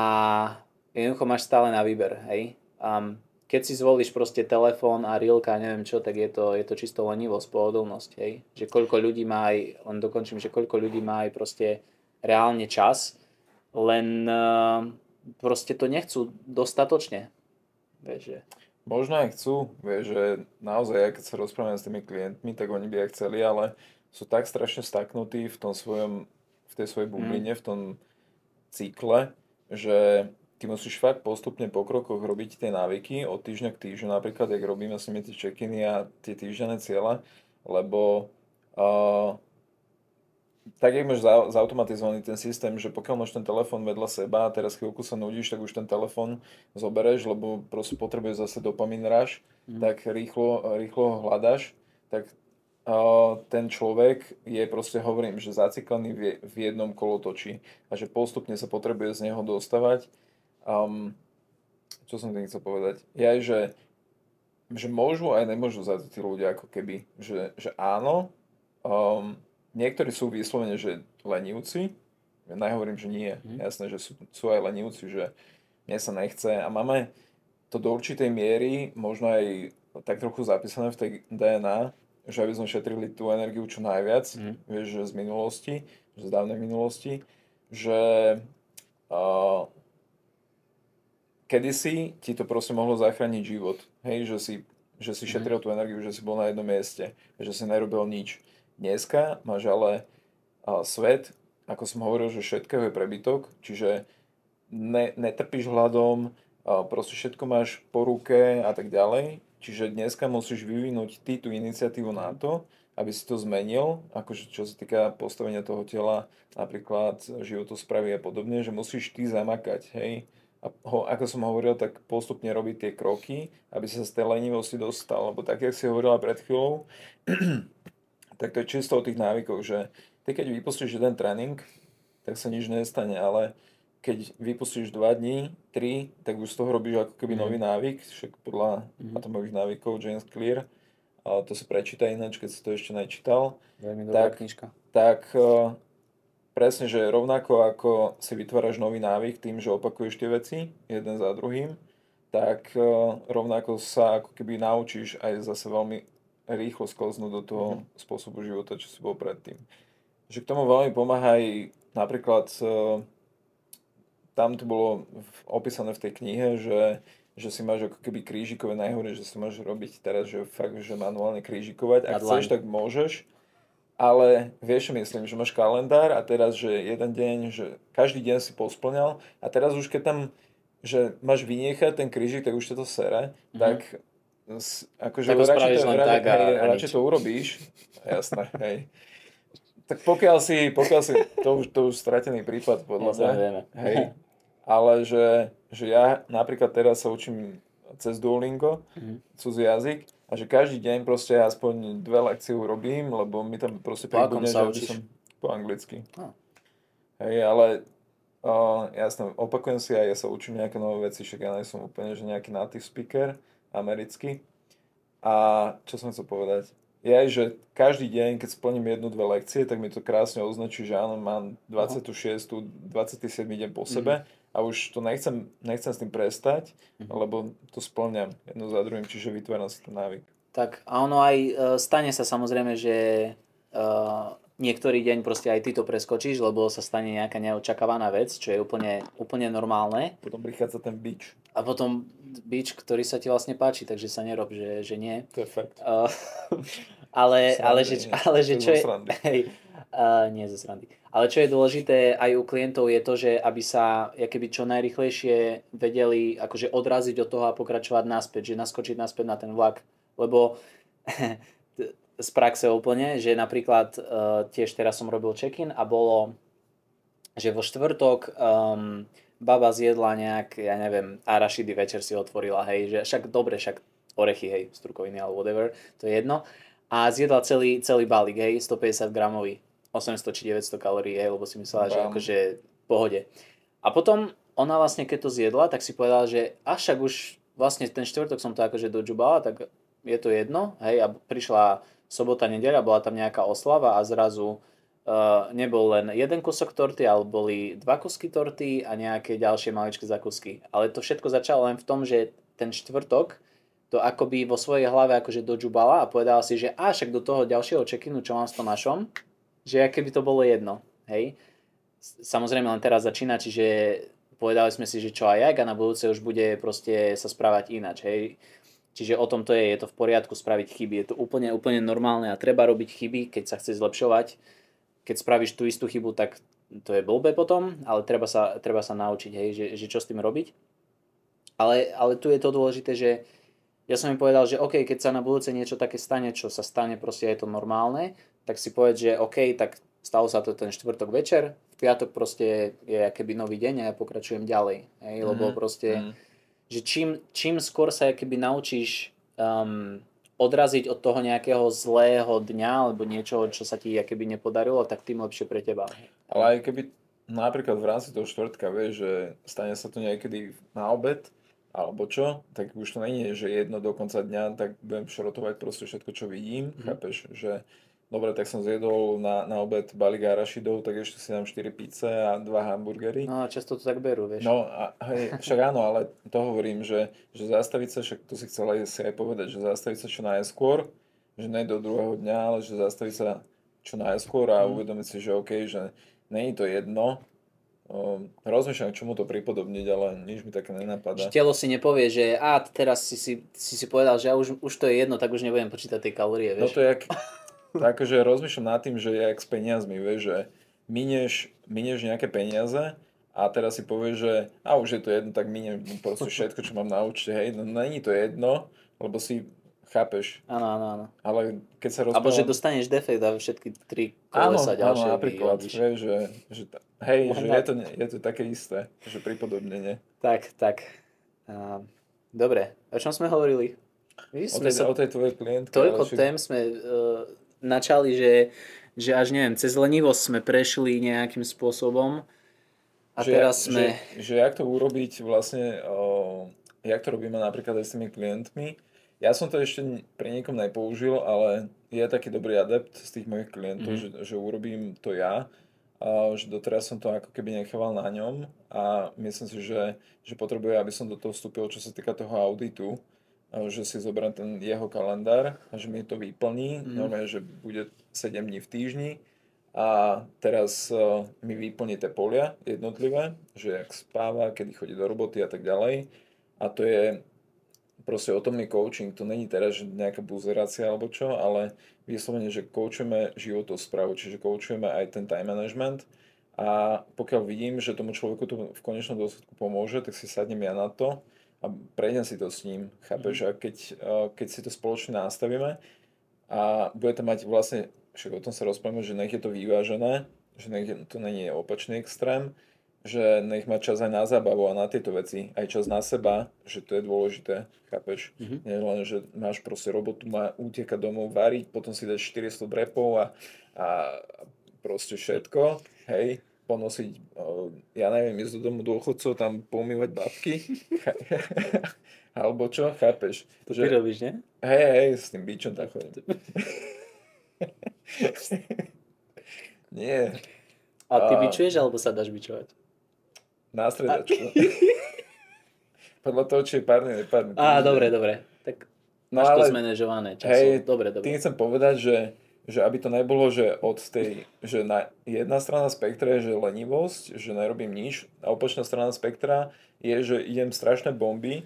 jednoducho máš stále na výber, hej. Keď si zvolíš proste telefón a reelka, neviem čo, tak je to čisto lenivosť, pohodlnosť, hej. Že koľko ľudí má aj, len dokončím, že koľko ľudí má aj proste reálne čas, len proste to nechcú dostatočne. Vieš, že... Možno aj chcú, vieš, že naozaj, ja keď sa rozprávam s tými klientmi, tak oni by aj chceli, ale sú tak strašne staknutí v tom svojom, v tej svojej Mm. bubline, v tom cykle, že ty musíš fakt postupne po krokoch robiť tie návyky od týždňa k týždňu, napríklad, jak robíme s nimi tie check-iny a tie týždenné ciele, lebo uh, tak, jak máš zautomatizovaný ten systém, že pokiaľ máš ten telefón vedľa seba a teraz chvíľku sa nudíš, tak už ten telefón zobereš, lebo proste potrebuješ zase dopamin rush, Mm. tak rýchlo ho hľadaš, tak ten človek je proste, hovorím, že zaciklený v jednom kolotočí a že postupne sa potrebuje z neho dostávať. Um, čo som tým chcel povedať? Je aj, že môžu aj nemôžu za to tí ľudia ako keby, že áno, niektorí sú vyslovene, že lenivci, ja nehovorím, že nie, Mm. jasné, že sú aj lenivci, že mne sa nechce a máme to do určitej miery, možno aj tak trochu zapísané v tej DNA, že aby sme šetrili tú energiu čo najviac, Mm. vieš, že z minulosti, že z dávnej minulosti, že uh, kedysi ti to proste mohlo zachrániť život. Hej, že si Mm. šetril tú energiu, že si bol na jednom mieste, že si nerobil nič. Dneska máš ale svet, ako som hovoril, že všetkého je prebytok, čiže netrpíš hladom, proste všetko máš po ruke a tak ďalej. Čiže dneska musíš vyvinúť ty tú iniciatívu na to, aby si to zmenil, akože čo sa týka postavenia toho tela, napríklad životosprávy a podobne, že musíš ty zamakať, hej. A ako som hovoril, tak postupne robiť tie kroky, aby sa z tej lenivosti dostal. Lebo tak, jak si hovorila pred chvíľou, tak to je čisto o tých návykoch, že ty keď vypustíš jeden tréning, tak sa nič nestane, ale keď vypustíš 2 dní, 3, tak už z toho robíš ako keby nový Mm. návyk, však podľa Mm. atomových návykov James Clear, a to sa prečíta ináč, keď si to ešte nečítal, Veľmi dobrá tak, knižka. tak presne, že rovnako ako si vytváraš nový návyk tým, že opakuješ tie veci jeden za druhým, tak rovnako sa ako keby naučíš aj zase veľmi rýchlo sklznúť do toho Mm. spôsobu života, čo si bol predtým. Že k tomu veľmi pomáha aj napríklad, tam to bolo opísané v tej knihe, že si máš ako keby krížikové najhore, že si máš robiť teraz, že fakt, že manuálne krížikovať. Na Ak chceš, dlaň. tak môžeš, ale vieš, čo myslím, že máš kalendár a teraz, že jeden deň, že každý deň si posplňal a teraz už keď tam, že máš vyniechať ten krížik, tak už ťa to sere, Mhm. tak akože Tak ho radšej to, spravíš len tak hej, a radšej nič. to urobíš, jasné, hej. Tak pokiaľ si to už stratený prípad podľa mňa, Samozrejme. hej, ale že ja napríklad teraz sa učím cez Duolingo, Mhm. cudzí jazyk, a že každý deň proste aspoň 2 lekcie urobím, lebo mi tam proste Po akom pribudne, že sa aby učíš? som po anglicky. No. Hej, ale jasné, opakujem si aj, ja sa učím nejaké nové veci, však ja nie som úplne, že nejaký native speaker americký. A čo som chcel povedať? Je aj, že každý deň, keď splním 1, 2 lekcie, tak mi to krásne označí, že áno, mám Aha. 26., 27. deň po Mhm. sebe a už to nechcem s tým prestať, Mhm. lebo to splňam jedno za druhým, čiže vytváram si ten návyk. Tak a ono aj stane sa samozrejme, že niektorý deň proste aj ty to preskočíš, lebo sa stane nejaká neočakávaná vec, čo je úplne normálne. Potom prichádza ten bič. A potom bič, ktorý sa ti vlastne páči, takže sa nerob, že nie. To je fakt. Ale že To je čo zo je... srandy. Hej, nie zo srandy. Ale čo je dôležité aj u klientov je to, že aby sa keby čo najrychlejšie vedeli akože odraziť od toho a pokračovať naspäť, že naskočiť naspäť na ten vlak. Lebo z praxe úplne, že napríklad tiež teraz som robil check-in a bolo, že vo štvrtok baba zjedla nejak, ja neviem, arašidy večer si otvorila, hej, že však dobre, však orechy, hej, strukoviny alebo whatever, to je jedno. A zjedla celý balík, hej, 150 gramový, 800 či 900 kalórií, hej, lebo si myslela, že Bam. akože v pohode. A potom ona vlastne, keď to zjedla, tak si povedala, že však už vlastne ten štvrtok som to akože dodžubala, tak je to jedno, hej, a prišla sobota, nedeľa, bola tam nejaká oslava a zrazu nebol len jeden kusok torty, ale boli 2 kusky torty a nejaké ďalšie maličké zakusky. Ale to všetko začalo len v tom, že ten štvrtok to akoby vo svojej hlave akože dodžubala a povedala si, že však do toho ďalšieho check-inu, čo mám s Tomášom, že aké by to bolo jedno, hej. Samozrejme len teraz začína, čiže povedali sme si, že čo a jak a na budúce už bude proste sa správať ináč, hej. Čiže o tom to je to v poriadku spraviť chyby, je to úplne, úplne normálne a treba robiť chyby, keď sa chce zlepšovať. Keď spravíš tú istú chybu, tak to je blbé potom, ale treba sa naučiť, hej, že čo s tým robiť. Ale tu je to dôležité, že ja som im povedal, že OK, keď sa na budúce niečo také stane, čo sa stane, proste je to normálne, tak si povedz, že OK, tak stalo sa to ten štvrtok večer, v piatok proste je akoby nový deň a ja pokračujem ďalej, hej, lebo proste že čím skôr sa keby naučíš odraziť od toho nejakého zlého dňa alebo niečoho, čo sa ti keby nepodarilo, tak tým lepšie pre teba. Ale aj keby napríklad v rámci toho štvrtka, vieš, že stane sa to niekedy na obed, alebo čo, tak už to nie je, že jedno do konca dňa, tak budem šrotovať proste všetko, čo vidím, chápeš, že dobre, tak som zjedol na obed balík arašidov, tak ešte si dám 4 pizze a 2 hamburgery. No a často to tak berú, vieš. No a hej, však áno, ale to hovorím, že zastaviť sa, však to si chcel aj si aj povedať, že zastaviť sa čo najskôr, že nie do druhého dňa, ale že zastaviť sa čo najskôr a uvedomiť si, že OK, že nie je to jedno. Rozmýšľam, čomu to pripodobniť, ale nič mi také nenapadá. Že telo si nepovie, že teraz si povedal, že už to je jedno, tak už nebudem počítať tie kalórie, vieš. No to je jak, tak akože rozmýšľam nad tým, že je jak s peniazmi, vieš, že minieš nejaké peniaze a teraz si povieš, že už je to jedno, tak miniem proste všetko, čo mám na účte, hej, no není to jedno, lebo si chápeš. Áno. Ale keď sa rozprávam... Alebo že dostaneš defekt a všetky 3 kolesa ďalšie. Áno, napríklad, vieš, že je to také isté, že pripodobnenie. Tak. Dobre, o čom sme hovorili? O tej tvojej klientke. Toľko tém sme načali, že až neviem, cez lenivosť sme prešli nejakým spôsobom a teraz sme... Že jak to urobiť vlastne, jak to robíme napríklad aj s tými klientmi. Ja som to ešte pre niekom nepoužil, ale je taký dobrý adept z tých mojich klientov, že urobím to ja. Že doteraz som to ako keby nechával na ňom a myslím si, že potrebuje, aby som do toho vstúpil, čo sa týka toho auditu, že si zoberiem ten jeho kalendár a že mi to vyplní, normálne, že bude 7 dní v týždni a teraz mi vyplní tie polia jednotlivé, že jak spáva, kedy chodí do roboty a tak ďalej a to je proste otomný coaching, to není teraz že nejaká buzerácia alebo čo, ale vyslovene, že coachujeme životosprávu, čiže coachujeme aj ten time management a pokiaľ vidím, že tomu človeku to v konečnom dôsledku pomôže, tak si sadnem ja na to a prejdem si to s ním, chápeš, a keď si to spoločne nastavíme a budete mať vlastne, však o tom sa rozprávame, že nech je to vyvážené, že nech to nie je opačný extrém, že nech má čas aj na zábavu a na tieto veci, aj čas na seba, že to je dôležité, chápeš? Nie len, že máš proste robotu, má utiekať domov, variť, potom si dať 400 brepov a proste všetko, hej, ponosiť, ja neviem, ísť do domu dôchodcov, tam poumývať babky, alebo čo, chápeš? To ty robíš, nie? Hej, s tým bičom tak chodím. Nie. A ty bičuješ, alebo sa dáš bičovať? Na stredačku. Podľa toho, či je párny, nepárny. Dobre. Tak máš to zmanéžované časom. Hej, dobre. Tým chcem povedať, že aby to nebolo, že od tej, že jedna strana spektra je, že lenivosť, že nerobím nič, a opačná strana spektra je, že idem strašné bomby,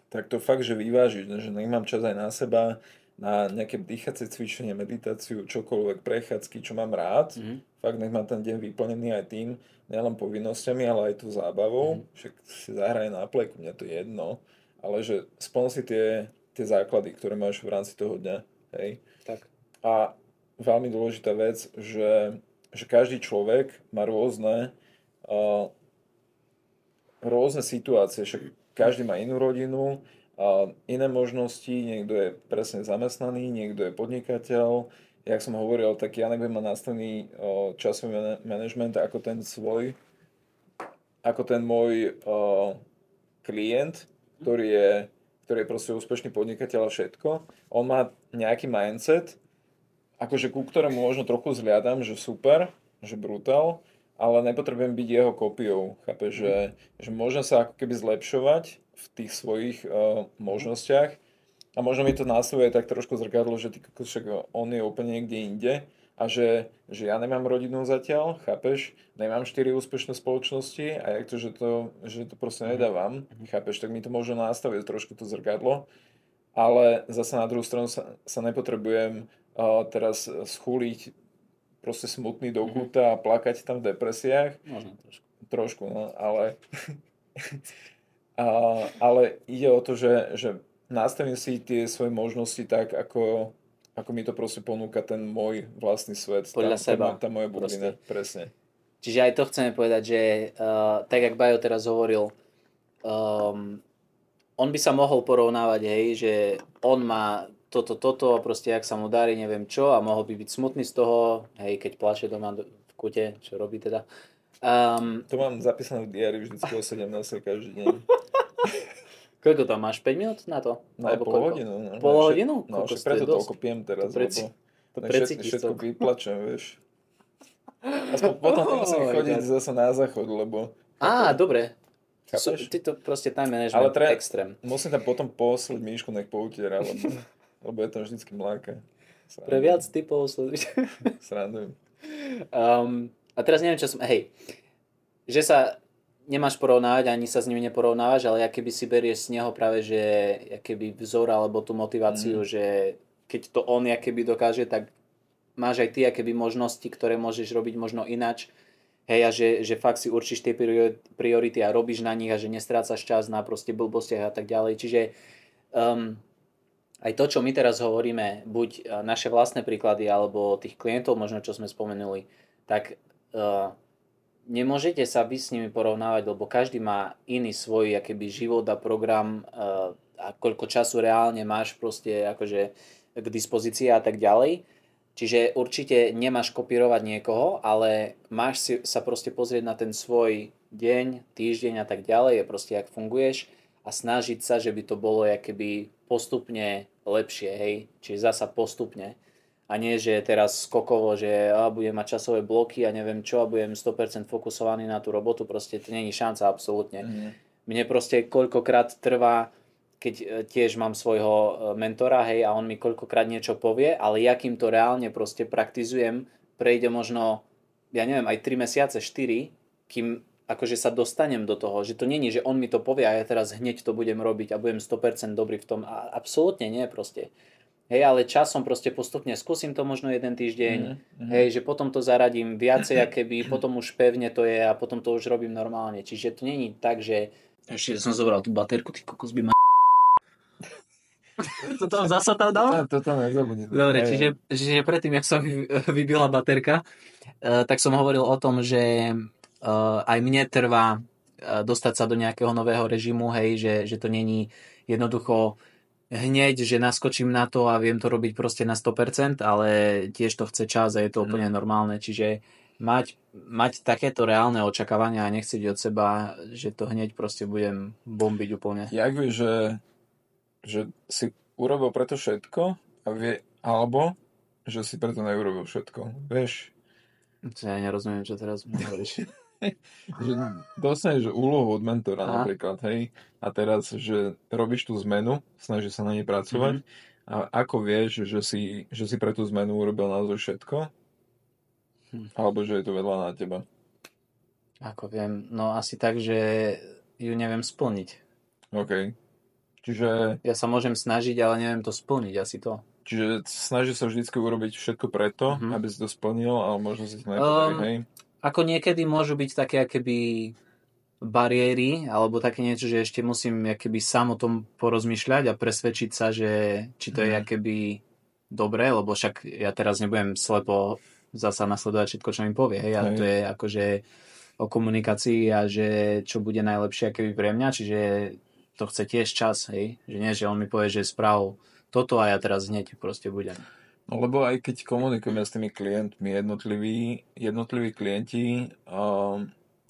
tak to fakt, že vyvážiť, že nech mám čas aj na seba, na nejaké dýchacie cvičenie, meditáciu, čokoľvek, prechádzky, čo mám rád. Fakt nech mám ten deň vyplnený aj tým, nielen povinnosťami, ale aj tú zábavou. Však si zahraje na plejku, mňa to je jedno. Ale že spomň si tie základy, ktoré máš v rámci toho dňa. Hej. Tak. A veľmi dôležitá vec, že každý človek má rôzne situácie. Však každý má inú rodinu, iné možnosti, niekto je presne zamestnaný, niekto je podnikateľ. Jak som hovoril, tak ja nebudem mať nastavený časový manažment ako ten môj klient, ktorý je proste úspešný podnikateľ a všetko. On má nejaký mindset, akože ku ktorému možno trochu zliadam, že super, že brutál, ale nepotrebujem byť jeho kópiou. Chápeš, že môžem sa ako keby zlepšovať v tých svojich možnostiach a možno mi to nastavuje tak trošku zrkadlo, že však on je úplne niekde inde a že ja nemám rodinu zatiaľ, chápeš? Nemám 4 úspešné spoločnosti a jak to, že to proste nedávam, chápeš? Tak mi to možno nastaviť trošku to zrkadlo, ale zase na druhú stranu sa nepotrebujem teraz schúliť proste smutný do kúta a plakať tam v depresiách. Možno trošku. Trošku, no, ale ale ide o to, že nastavím si tie svoje možnosti tak, ako mi to proste ponúka ten môj vlastný svet. Podľa seba. Tá moja bublina, presne. Čiže aj to chceme povedať, že tak, jak Bajo teraz hovoril, on by sa mohol porovnávať, hej, že on má toto a proste, jak sa mu darí, neviem čo, a mohol by byť smutný z toho, hej, keď plače doma v kute, čo robí teda. To mám zapísané v diári vždycky o 17 každý deň. Koľko tam máš? 5 minút na to? No, alebo pol hodinu. No, pol hodinu? No, však preto toľko pijem teraz, to všetko vyplačem, vieš. Aspoň potom musím chodiť zase na záchod, lebo... Dobre. Chápeš? Ty to proste time management extrém. Musím tam potom poslať Míšku, nech poutiera, lebo je tam vždycky mláka. Pre viac typov sleduj. Srandujem. A teraz neviem, čo som... Hej, že sa nemáš porovnávať, ani sa s ním neporovnávaš, ale aké by si berieš z neho práve, že keby vzor alebo tú motiváciu, že keď to on keby dokáže, tak máš aj ty akéby možnosti, ktoré môžeš robiť možno inač. Hej, a že fakt si určíš tie priority a robíš na nich a že nestrácaš čas na proste blbostiach a tak ďalej. Čiže aj to, čo my teraz hovoríme, buď naše vlastné príklady alebo tých klientov, možno čo sme spomenuli, tak nemôžete sa vy s nimi porovnávať, lebo každý má iný svoj akoby život a program a koľko času reálne máš proste akože k dispozícii a tak ďalej. Čiže určite nemáš kopírovať niekoho, ale máš sa proste pozrieť na ten svoj deň, týždeň a tak ďalej, proste jak funguješ a snažiť sa, že by to bolo akoby postupne lepšie, hej, čiže zasa postupne. A nie, že teraz skokovo, že budem mať časové bloky a neviem čo a budem 100% fokusovaný na tú robotu, proste to není šanca absolútne. Mne proste koľkokrát trvá, keď tiež mám svojho mentora, hej, a on mi koľkokrát niečo povie, ale ja kým to reálne proste praktizujem, prejde možno, ja neviem, aj 3 mesiace, 4, kým akože sa dostanem do toho, že to není, že on mi to povie a ja teraz hneď to budem robiť a budem 100% dobrý v tom. A absolútne nie proste. Hej, ale časom proste postupne skúsim to možno jeden týždeň, hej, že potom to zaradím viacej, akéby, potom už pevne to je a potom to už robím normálne. Čiže to není tak, že... Ešte som zobral tú baterku, ty kokos by ma... To tam zasa tam dal? To tam nezabudím. Dobre, čiže predtým, jak sa vybila baterka, tak som hovoril o tom, že aj mne trvá dostať sa do nejakého nového režimu, hej, že to není jednoducho hneď, že naskočím na to a viem to robiť proste na 100%, ale tiež to chce čas a je to úplne normálne, čiže mať takéto reálne očakávania a nechcieť od seba, že to hneď proste budem bombiť úplne. Jak vieš, že si urobil preto všetko alebo že si preto neurobil všetko, vieš? Ja nerozumiem, čo teraz hovoríš. Že dostaneš úlohu od mentora napríklad, hej, a teraz, že robíš tú zmenu, snažíš sa na nej pracovať a ako vieš, že si pre tú zmenu urobil naozaj všetko? Alebo že je to veľa na teba? Ako viem, no asi tak, že ju neviem splniť. OK. Čiže... Ja sa môžem snažiť, ale neviem to splniť, asi to. Čiže snažíš sa vždycky urobiť všetko preto, aby si to splnil, ale možno si to nepodarí, hej? Ako niekedy môžu byť také akéby bariéry, alebo také niečo, že ešte musím akéby sám o tom porozmýšľať a presvedčiť sa, že či to je akéby dobré, lebo však ja teraz nebudem slepo zasa nasledovať všetko, čo mi povie, hej? A to je akože o komunikácii a že čo bude najlepšie akéby pre mňa, čiže to chce tiež čas, hej? Že nie, že on mi povie, že správ toto a ja teraz hneď proste budem. No lebo aj keď komunikujeme s tými klientmi, jednotliví klienti,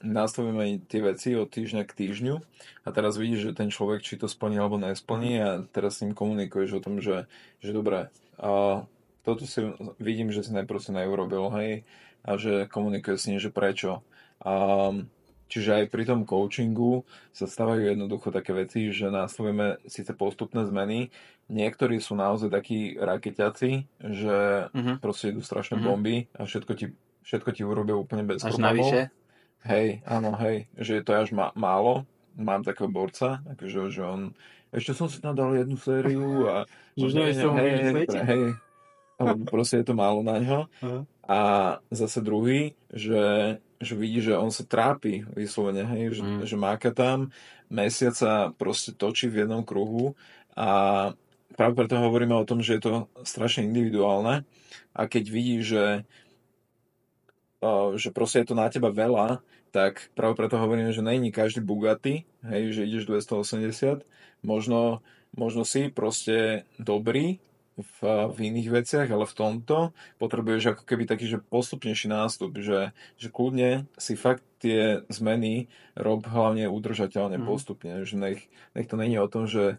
nastavíme tie veci od týždňa k týždňu a teraz vidíš, že ten človek či to splní alebo nesplní a teraz s ním komunikuješ o tom, že dobré, toto si vidím, že si najprv neurobil, hej, a že komunikuje s ním, že prečo. Čiže aj pri tom coachingu sa stávajú jednoducho také veci, že nastavíme síce postupné zmeny, niektorí sú naozaj takí rakeťaci, že Mhm. proste idú strašné Mhm. bomby a všetko ti urobia úplne bez Až problémov. navyše. Hej, áno, hej, že to je až málo. Mám takého borca, akože, že on, ešte som si tam dal jednu sériu a Že už nevieš, čo mu hej, hej, vymyslieť? hej, lebo proste je to málo na ňo. Aha. A zase druhý, že vidí, že on sa trápi vyslovene, hej, že máka tam, mesiac sa proste točí v jednom kruhu a práve preto hovoríme o tom, že je to strašne individuálne a keď vidí, že proste je to na teba veľa, tak práve preto hovorím, že není každý Bugatti, hej, že ideš 280, možno si proste dobrý v iných veciach, ale v tomto potrebuješ ako keby taký, že postupnejší nástup, že kľudne si fakt tie zmeny rob hlavne udržateľne Mhm. postupne, že nech to není o tom, že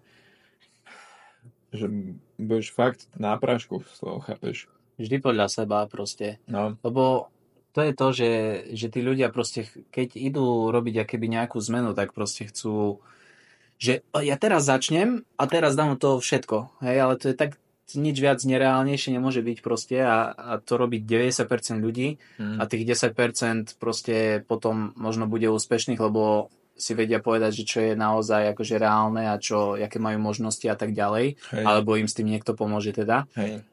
budeš fakt na prášku z toho, chápeš? Vždy podľa seba proste. No, Lebo to je to, že tí ľudia proste, keď idú robiť akéby nejakú zmenu, tak proste chcú, že ja teraz začnem a teraz dám to všetko. Hej, ale to je tak nič viac nereálnejšie nemôže byť proste a to robiť 90% ľudí a tých 10% proste potom možno bude úspešných, lebo si vedia povedať, že čo je naozaj akože reálne a aké majú možnosti a tak ďalej, hej, alebo im s tým niekto pomôže teda hej.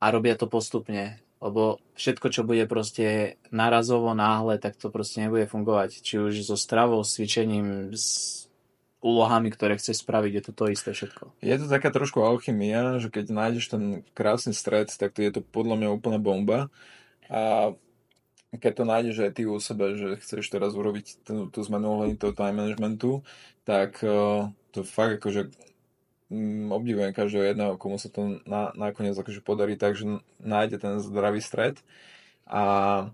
a robia to postupne. Lebo všetko, čo bude proste narazovo, náhle, tak to proste nebude fungovať. Či už so stravou, s cvičením, s úlohami, ktoré chceš spraviť, je to to isté všetko. Je to taká trošku alchymia, že keď nájdeš ten krásny stred, tak to je to podľa mňa úplná bomba. A keď to nájdeš aj ty u sebe, že chceš teraz urobiť tú zmenu ohľadne toho time managementu, tak to fakt akože obdivujem každého jedného, komu sa to nakoniec akože podarí tak, že nájde ten zdravý stred a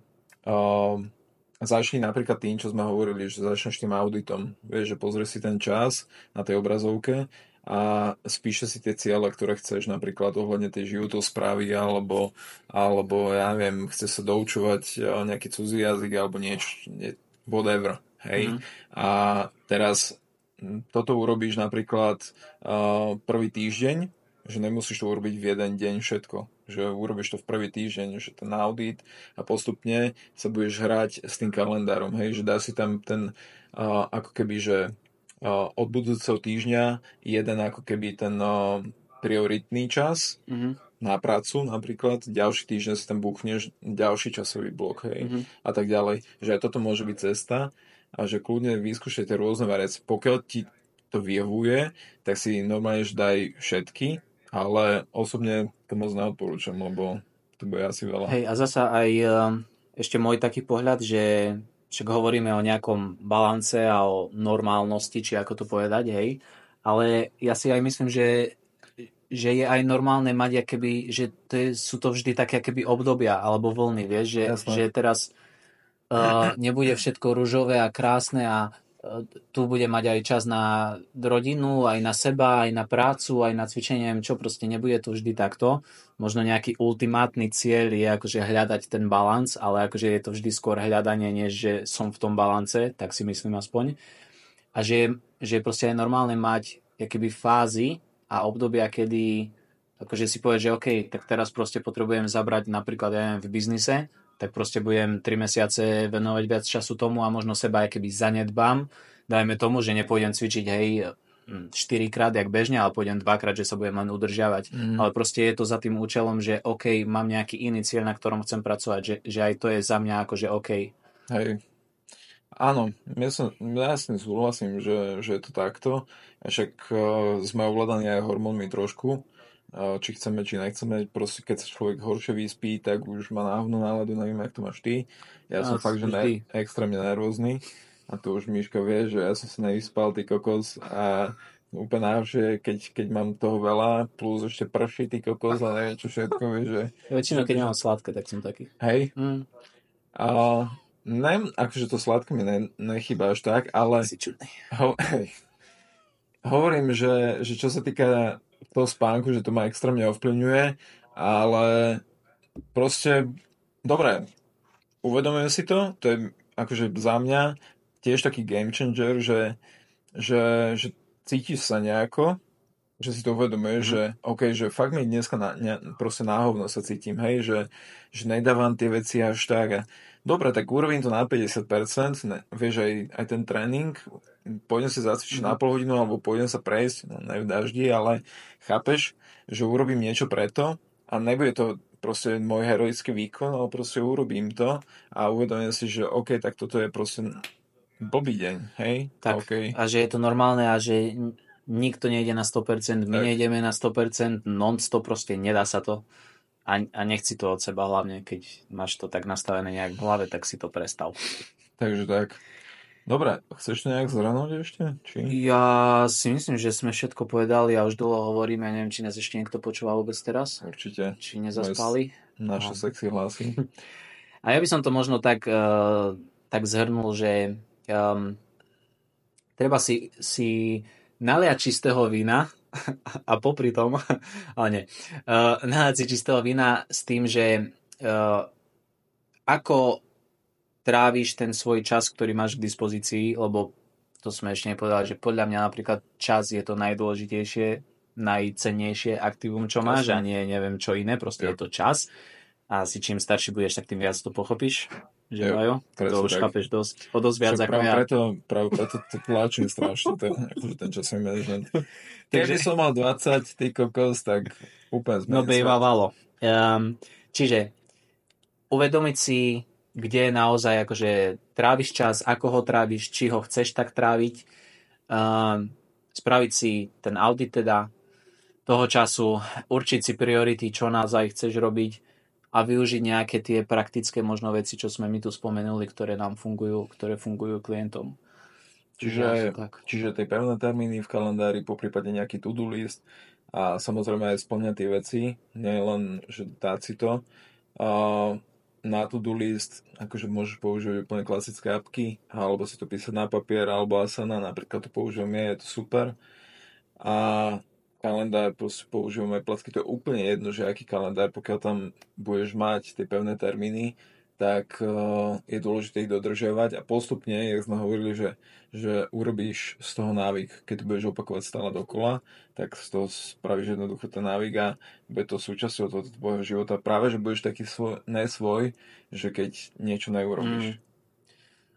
začni napríklad tým, čo sme hovorili, že začneš tým auditom. Vieš, že pozrieš si ten čas na tej obrazovke a spíše si tie ciele, ktoré chceš, napríklad ohľadne tej životosprávy alebo ja neviem, chceš sa doučovať nejaký cudzí jazyk alebo niečo, whatever, hej. A teraz toto urobíš napríklad prvý týždeň, že nemusíš to urobiť v jeden deň všetko. Že urobíš to v prvý týždeň, že ten audit a postupne sa budeš hrať s tým kalendárom. Hej, že dá si tam ten ako keby, že od budúceho týždňa jeden ako keby ten prioritný čas na prácu napríklad, ďalší týždeň si tam buchneš ďalší časový blok, hej, a tak ďalej. Že aj toto môže byť cesta a že kľudne vyskúšajte rôzne variácie. Pokiaľ ti to vyhovuje, tak si normálne daj všetky, ale osobne to moc neodporúčam, lebo to bude asi veľa. Hej, a zasa aj ešte môj taký pohľad, že však hovoríme o nejakom balance a o normálnosti, či ako to povedať, hej, ale ja si aj myslím, že je aj normálne mať akéby, že sú to vždy také akéby obdobia alebo vlny, vieš, že teraz nebude všetko ružové a krásne a tu bude mať aj čas na rodinu, aj na seba, aj na prácu, aj na cvičenie, čo proste nebude to vždy takto. Možno nejaký ultimátny cieľ je akože hľadať ten balans, ale akože je to vždy skôr hľadanie, než že som v tom balance, tak si myslím aspoň. A že je proste aj normálne mať akéby fázy a obdobia, kedy akože si povedať, že OK, tak teraz proste potrebujem zabrať napríklad ja neviem, v biznise, tak proste budem 3 mesiace venovať viac času tomu a možno seba aj keby zanedbám. Dajme tomu, že nepôjdem cvičiť, hej, 4-krát, jak bežne, ale pôjdem 2-krát, že sa budem len udržiavať. Ale proste je to za tým účelom, že OK, mám nejaký iný cieľ, na ktorom chcem pracovať, že aj to je za mňa akože OK. Hej. Áno, ja s tým súhlasím, že je to takto. Však sme ovládaní aj hormónmi trošku. Či chceme, či nechceme, proste keď sa človek horšie vyspí, tak už má náhodnú náladu, neviem, jak to máš ty. Ja som fakt, že extrémne nervózny a to už Miška vie, že ja som sa nevyspal, ty kokos a úplne najhoršie, keď mám toho veľa, plus ešte prší, ty kokos a neviem čo všetko, vieš, že... Väčšinou, keď mám sladké, tak som taký. Hej? Neviem, akože to sladké mi nechýba až tak, ale... Si čudný. Hovorím, že čo sa týka toho spánku, že to ma extrémne ovplyvňuje, ale proste, dobre, uvedomujem si to je akože za mňa, tiež taký game changer, že cítiš sa nejako, že si to uvedomuješ, že OK, že fakt mi dneska proste náhovno sa cítim, hej, že nedávam tie veci až tak. A dobre, tak urobím to na 50%, vieš, aj ten tréning, pôjdem si zacvičiť na pol hodinu, alebo pôjdem sa prejsť, no ne v daždi, ale chápeš, že urobím niečo preto a nebude to proste môj heroický výkon, ale proste urobím to a uvedomím si, že OK, tak toto je proste blbý deň, hej? Tak, OK. a že je to normálne a že nikto nejde na 100%, my nejdeme na 100%, non-stop, proste nedá sa to. A nechci to od seba, hlavne keď máš to tak nastavené nejak v hlave, tak si to prestav. Takže tak. Dobre, chceš to nejak zhrnúť ešte? Či? Ja si myslím, že sme všetko povedali a už dlho hovoríme, neviem, či nás ešte niekto počúva vôbec teraz. Určite. Či nezaspali. Naše sexy hlasy. A ja by som to možno tak zhrnul, že treba si naliať čistého vína a popri tom, ale nie, naliať si čistého vína s tým, že ako tráviš ten svoj čas, ktorý máš k dispozícii, lebo to sme ešte nepovedali, že podľa mňa napríklad čas je to najdôležitejšie, najcennejšie aktívum, čo máš a nie neviem čo iné, proste je to čas. A si čím starší budeš, tak tým viac to pochopíš. Že Majo? To už chápeš o dosť viac ako ja. Práve preto to tlačím strašne, ten časový management. Keby som mal 20, ty kokos, tak úplne zmením. No bývalo. Čiže uvedomiť si, kde naozaj akože tráviš čas, ako ho tráviš, či ho chceš tak tráviť. Spraviť si ten audit teda toho času, určiť si priority, čo naozaj chceš robiť a využiť nejaké tie praktické možno veci, čo sme my tu spomenuli, ktoré nám fungujú, ktoré fungujú klientom. Čiže tie pevné termíny v kalendári, poprípade nejaký to-do list a samozrejme aj splňať tie veci, nie len, že dať si to. Na to-do list, akože môžeš používať úplne klasické apky, alebo si to písať na papier, alebo Asana, napríklad to používam je to super. A kalendár proste používame placky, to je úplne jedno, že aký kalendár, pokiaľ tam budeš mať tie pevné termíny, tak je dôležité ich dodržiavať a postupne, jak sme hovorili, že urobíš z toho návyk, keď to budeš opakovať stále dokola, tak z toho spravíš jednoducho ten návyk a bude to súčasťou toho tvojho života. Práve, že budeš taký nesvoj, že keď niečo neurobíš.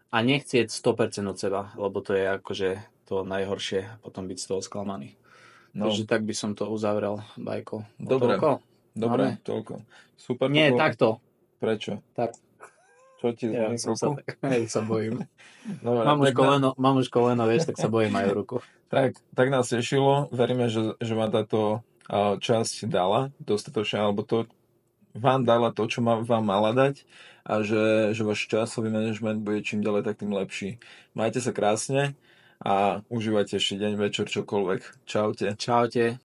A nechcieť 100% od seba, lebo to je akože to najhoršie, potom byť z toho sklamaný. No. Takže tak by som to uzavrel, Bajko. Dobre, toľko. Super. Nie, takto. Prečo? Tak. Čo ti zvoní ruku? Ja sa bojím. Dobre, mám už koleno, vieš, tak sa bojím aj ruku. Tak nás tešilo. Veríme, že vám táto časť dala dostatočne, alebo to vám dala to, čo vám mala dať a že váš časový manažment bude čím ďalej, tak tým lepší. Majte sa krásne a užívajte ešte deň, večer, čokoľvek. Čaute. Čaute.